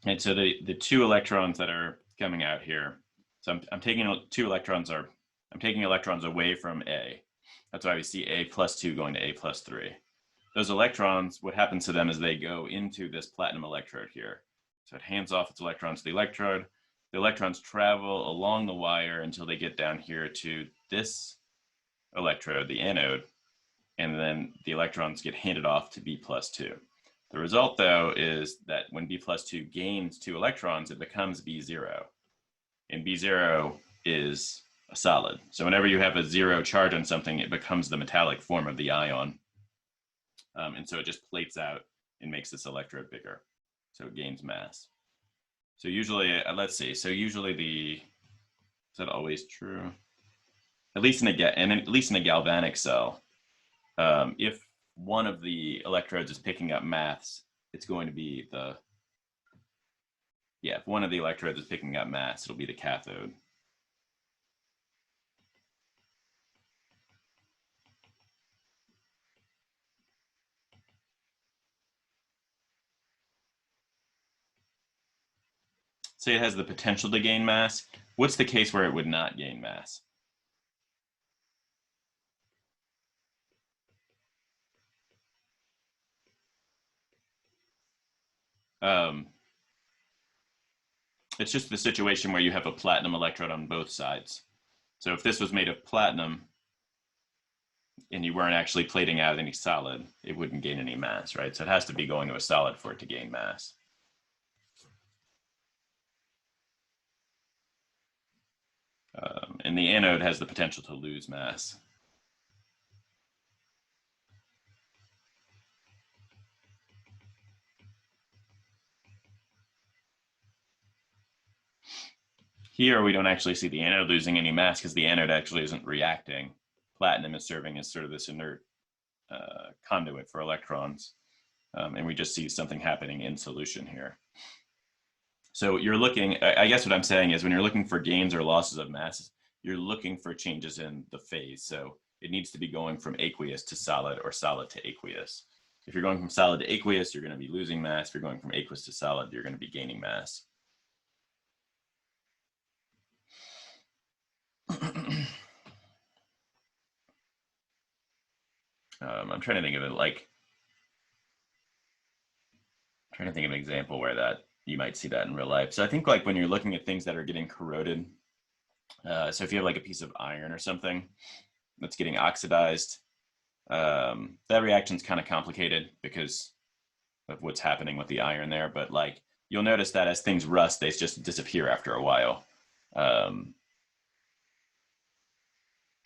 And so the two electrons that are coming out here, so I'm taking I'm taking electrons away from A. That's why we see A +2 going to A +3. Those electrons, what happens to them is they go into this platinum electrode here. So it hands off its electrons to the electrode. The electrons travel along the wire until they get down here to this electrode, the anode, and then the electrons get handed off to B +2. The result, though, is that when B +2 gains 2 electrons, it becomes B0. And B0 is a solid. So whenever you have a 0 charge on something, it becomes the metallic form of the ion. And so it just plates out and makes this electrode bigger. So it gains mass. So usually, let's see. So usually is that always true? At least in a galvanic cell, if one of the electrodes is picking up mass, it's going to be if one of the electrodes is picking up mass, it'll be the cathode. Say it has the potential to gain mass. What's the case where it would not gain mass? It's just the situation where you have a platinum electrode on both sides. So if this was made of platinum and you weren't actually plating out any solid, it wouldn't gain any mass, right? So it has to be going to a solid for it to gain mass. And the anode has the potential to lose mass. Here, we don't actually see the anode losing any mass because the anode actually isn't reacting. Platinum is serving as sort of this inert conduit for electrons. And we just see something happening in solution here. So you're looking, I guess what I'm saying is when you're looking for gains or losses of mass, you're looking for changes in the phase. So it needs to be going from aqueous to solid or solid to aqueous. If you're going from solid to aqueous, you're going to be losing mass. If you're going from aqueous to solid, you're going to be gaining mass. I'm trying to think of it like, trying to think of an example where that you might see that in real life. So I think like when you're looking at things that are getting corroded, so if you have like a piece of iron or something that's getting oxidized, that reaction's kind of complicated because of what's happening with the iron there. But like you'll notice that as things rust, they just disappear after a while.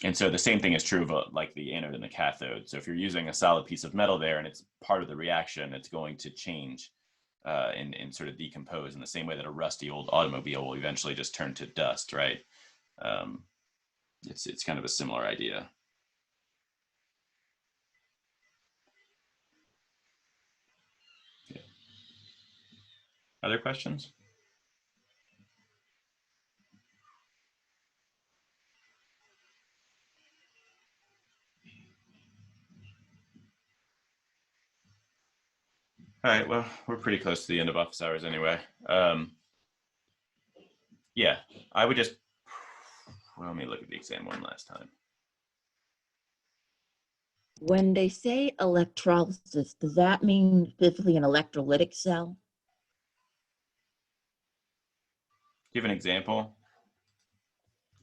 And so the same thing is true of like the anode and the cathode. So if you're using a solid piece of metal there and it's part of the reaction, it's going to change and sort of decompose in the same way that a rusty old automobile will eventually just turn to dust, right? It's kind of a similar idea. Yeah. Other questions? All right, well, we're pretty close to the end of office hours anyway. Yeah, I would just, well, let me look at the exam one last time. When they say electrolysis, does that mean specifically an electrolytic cell? Do you have an example?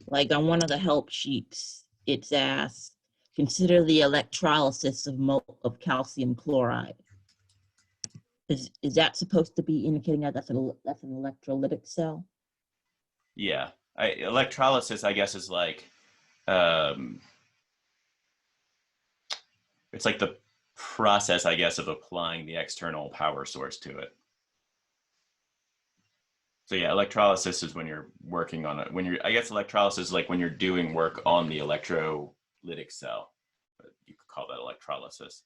Like on one of the help sheets, it's asked, consider the electrolysis of calcium chloride. Is that supposed to be indicating that that's an electrolytic cell? Yeah, electrolysis, I guess, is like, it's like the process, I guess, of applying the external power source to it. So yeah, electrolysis is when you're working on it. I guess electrolysis is like when you're doing work on the electrolytic cell. You could call that electrolysis.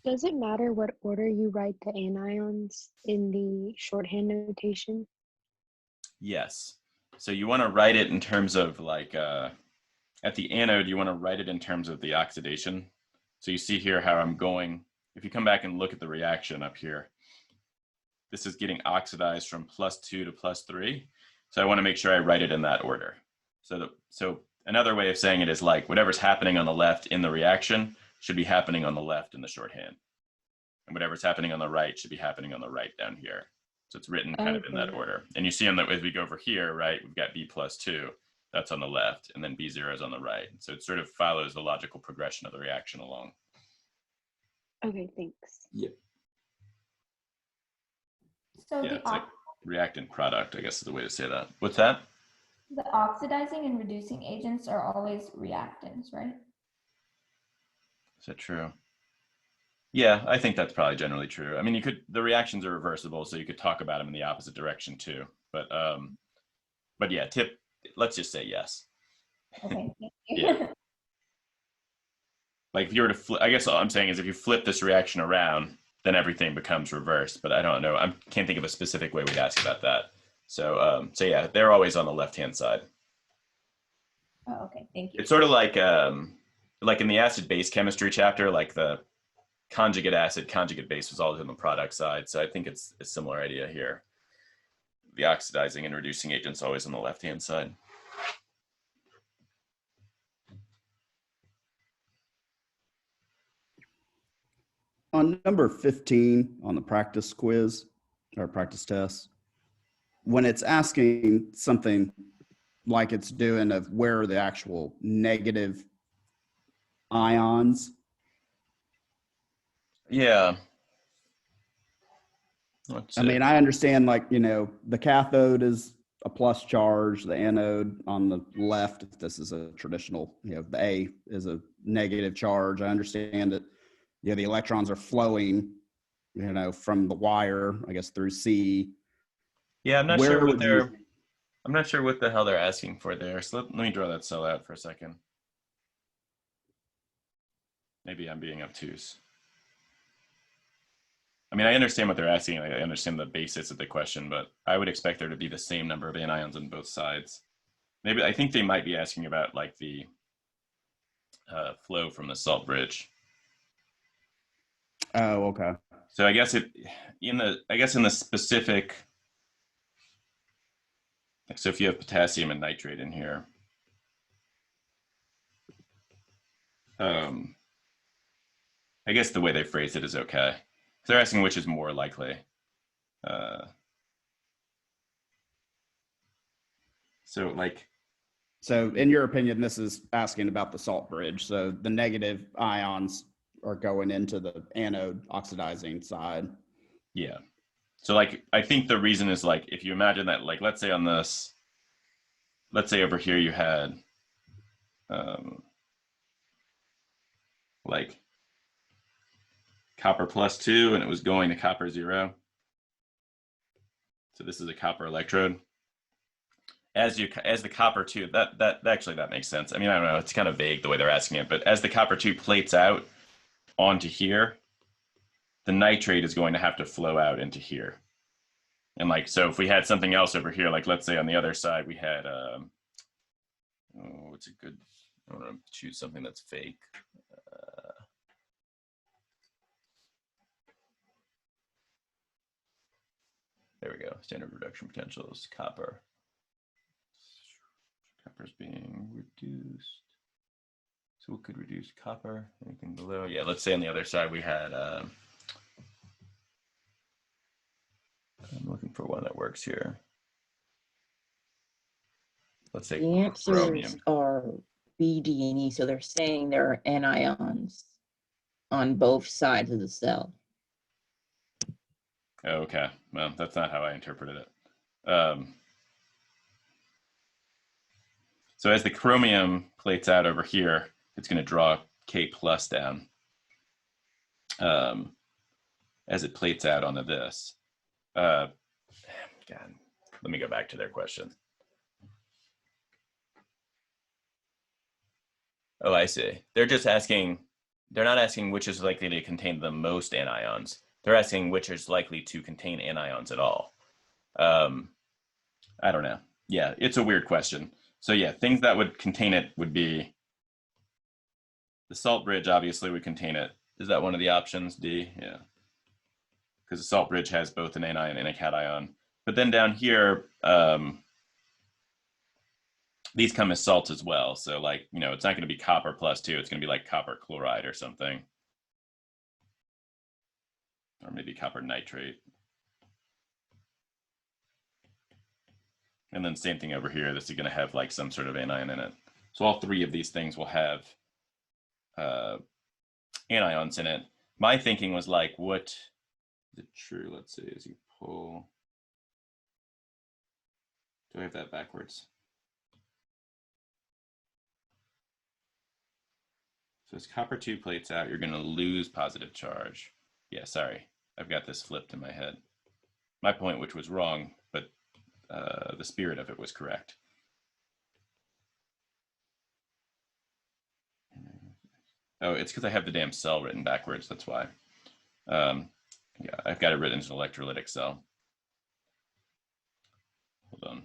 Does it matter what order you write the anions in the shorthand notation? Yes. So you want to write it in terms of like, at the anode, you want to write it in terms of the oxidation. So you see here how I'm going, if you come back and look at the reaction up here, this is getting oxidized from +2 to +3. So I want to make sure I write it in that order. So another way of saying it is like whatever's happening on the left in the reaction should be happening on the left in the shorthand. And whatever's happening on the right should be happening on the right down here. So it's written kind of in that order. And you see on that as we go over here, right, we've got B +2, that's on the left, and then B0 is on the right. So it sort of follows the logical progression of the reaction along. Okay, thanks. Yep. So Yeah, it's like reactant product, I guess is the way to say that. What's that? the oxidizing and reducing agents are always reactants, right? Is that true? Yeah, I think that's probably generally true. I mean, the reactions are reversible, so you could talk about them in the opposite direction too. But yeah, let's just say yes. Okay, thank you. Yeah. Like if you were to I guess all I'm saying is if you flip this reaction around, then everything becomes reversed. But I don't know. I can't think of a specific way we'd ask about that. So yeah, they're always on the left-hand side. Oh, okay, thank you. It's sort of like in the acid-base chemistry chapter, like the conjugate acid, conjugate base was always on the product side. So I think it's a similar idea here. The oxidizing and reducing agent's always on the left-hand side. On number 15 on the practice quiz or practice test, when it's asking something like it's doing of where are the actual negative ions. Yeah. I mean, I understand like, the cathode is a plus charge, the anode on the left, if this is a traditional, the A is a negative charge. I understand that, the electrons are flowing, from the wire, I guess, through C. Yeah, I'm not sure what the hell they're asking for there. So let me draw that cell out for a second. Maybe I'm being obtuse. I mean, I understand what they're asking. I understand the basis of the question, but I would expect there to be the same number of anions on both sides. Maybe I think they might be asking about like the flow from the salt bridge. Oh, okay. So I guess in the specific. So if you have potassium and nitrate in here, I guess the way they phrased it is okay. They're asking which is more likely. So like, So in your opinion, this is asking about the salt bridge. So the negative ions are going into the anode oxidizing side. yeah. So like, I think the reason is like, if you imagine that, like, let's say on this, let's say over here you had like copper +2 and it was going to copper 0. So this is a copper electrode. As the copper 2, that actually that makes sense. I mean, I don't know, it's kind of vague the way they're asking it, but as the copper 2 plates out onto here, the nitrate is going to have to flow out into here. And like, so if we had something else over here, like let's say on the other side we had what's a good, I want to choose something that's fake. There we go. Standard reduction potentials, copper. Copper's being reduced. So what could reduce copper? Anything below? Yeah, let's say on the other side we had, I'm looking for one that works here. Let's say The answers chromium. are B, D, and E, so they're saying there are anions on both sides of the cell. Oh, okay, well, that's not how I interpreted it. So as the chromium plates out over here, it's going to draw K plus down as it plates out onto this. God, let me go back to their question. Oh, I see. They're just asking, they're not asking which is likely to contain the most anions. They're asking which is likely to contain anions at all. I don't know. Yeah, it's a weird question. So yeah, things that would contain it would be the salt bridge obviously would contain it. Is that one of the options, D? Yeah. Because the salt bridge has both an anion and a cation. But then down here, these come as salts as well. So like, you know, it's not going to be copper +2. It's going to be like copper chloride or something. Or maybe copper nitrate. And then same thing over here. This is going to have like some sort of anion in it. So all three of these things will have anions in it. My thinking was like, what is it true? Let's see, as you pull. Do I have that backwards? So as copper 2 plates out, you're going to lose positive charge. Yeah, sorry. I've got this flipped in my head. My point, which was wrong, but the spirit of it was correct. Oh, it's because I have the damn cell written backwards. That's why. Yeah, I've got it written as an electrolytic cell. Hold on.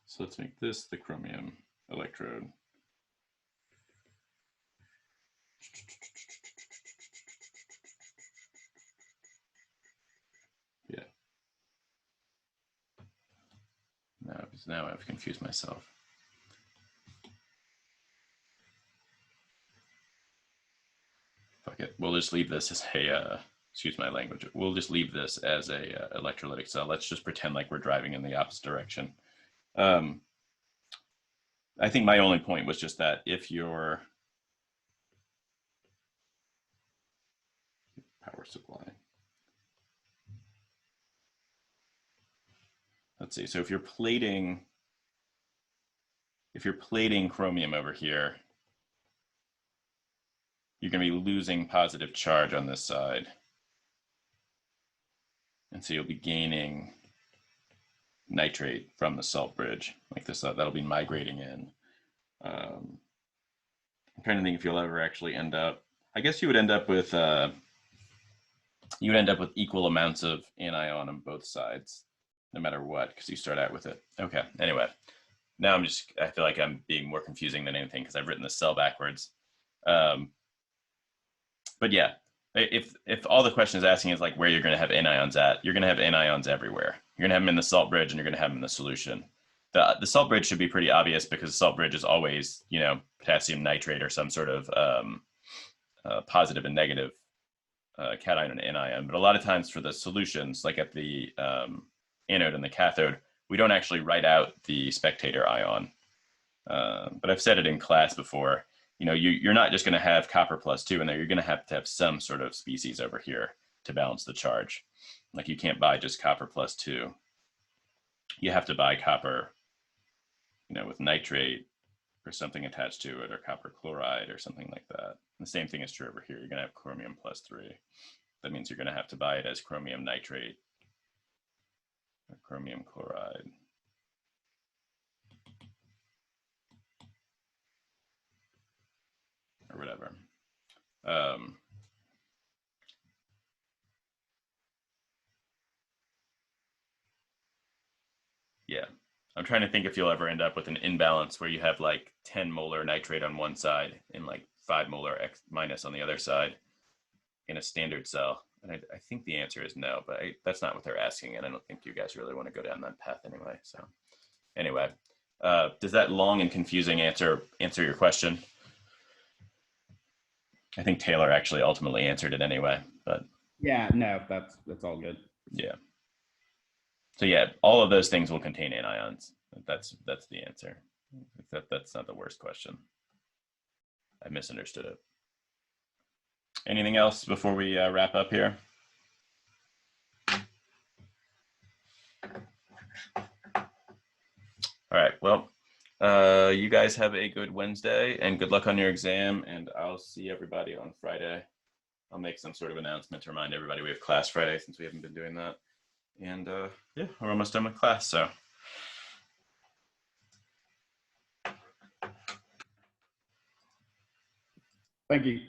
So let's make this the chromium electrode. Yeah. Now I've confused myself. Fuck it. We'll just leave this as a, excuse my language. We'll just leave this as a electrolytic cell. Let's just pretend like we're driving in the opposite direction. I think my only point was just that if your power supply, let's see, so if you're plating chromium over here, you're going to be losing positive charge on this side. And so you'll be gaining nitrate from the salt bridge, like this, that'll be migrating in. I'm trying to think if you'll ever actually end up, I guess you would end up with equal amounts of anion on both sides, no matter what, because you start out with it. Okay, anyway. now I feel like I'm being more confusing than anything because I've written the cell backwards. But yeah, if all the question is asking is like where you're going to have anions at, you're going to have anions everywhere. You're going to have them in the salt bridge and you're going to have them in the solution. The salt bridge should be pretty obvious because the salt bridge is always, you know, potassium nitrate or some sort of positive and negative cation and anion. But a lot of times for the solutions, like at the anode and the cathode, we don't actually write out the spectator ion. But I've said it in class before, you know, you're not just going to have copper +2 in there. You're going to have some sort of species over here to balance the charge. Like you can't buy just copper +2. You have to buy copper, you know, with nitrate or something attached to it, or copper chloride or something like that. And the same thing is true over here. You're going to have chromium +3. That means you're going to have to buy it as chromium nitrate or chromium chloride. Or whatever. Yeah, I'm trying to think if you'll ever end up with an imbalance where you have like 10 molar nitrate on one side and like 5 molar X minus on the other side in a standard cell. And I think the answer is no, but that's not what they're asking. And I don't think you guys really want to go down that path anyway. So anyway, does that long and confusing answer your question? I think Taylor actually ultimately answered it anyway, but Yeah, no, that's all good. yeah. So yeah, all of those things will contain anions. That's the answer. That's not the worst question. I misunderstood it. Anything else before we wrap up here? All right, well, you guys have a good Wednesday and good luck on your exam, and I'll see everybody on Friday. I'll make some sort of announcement to remind everybody we have class Friday since we haven't been doing that. And yeah, we're almost done with class, so. Thank you.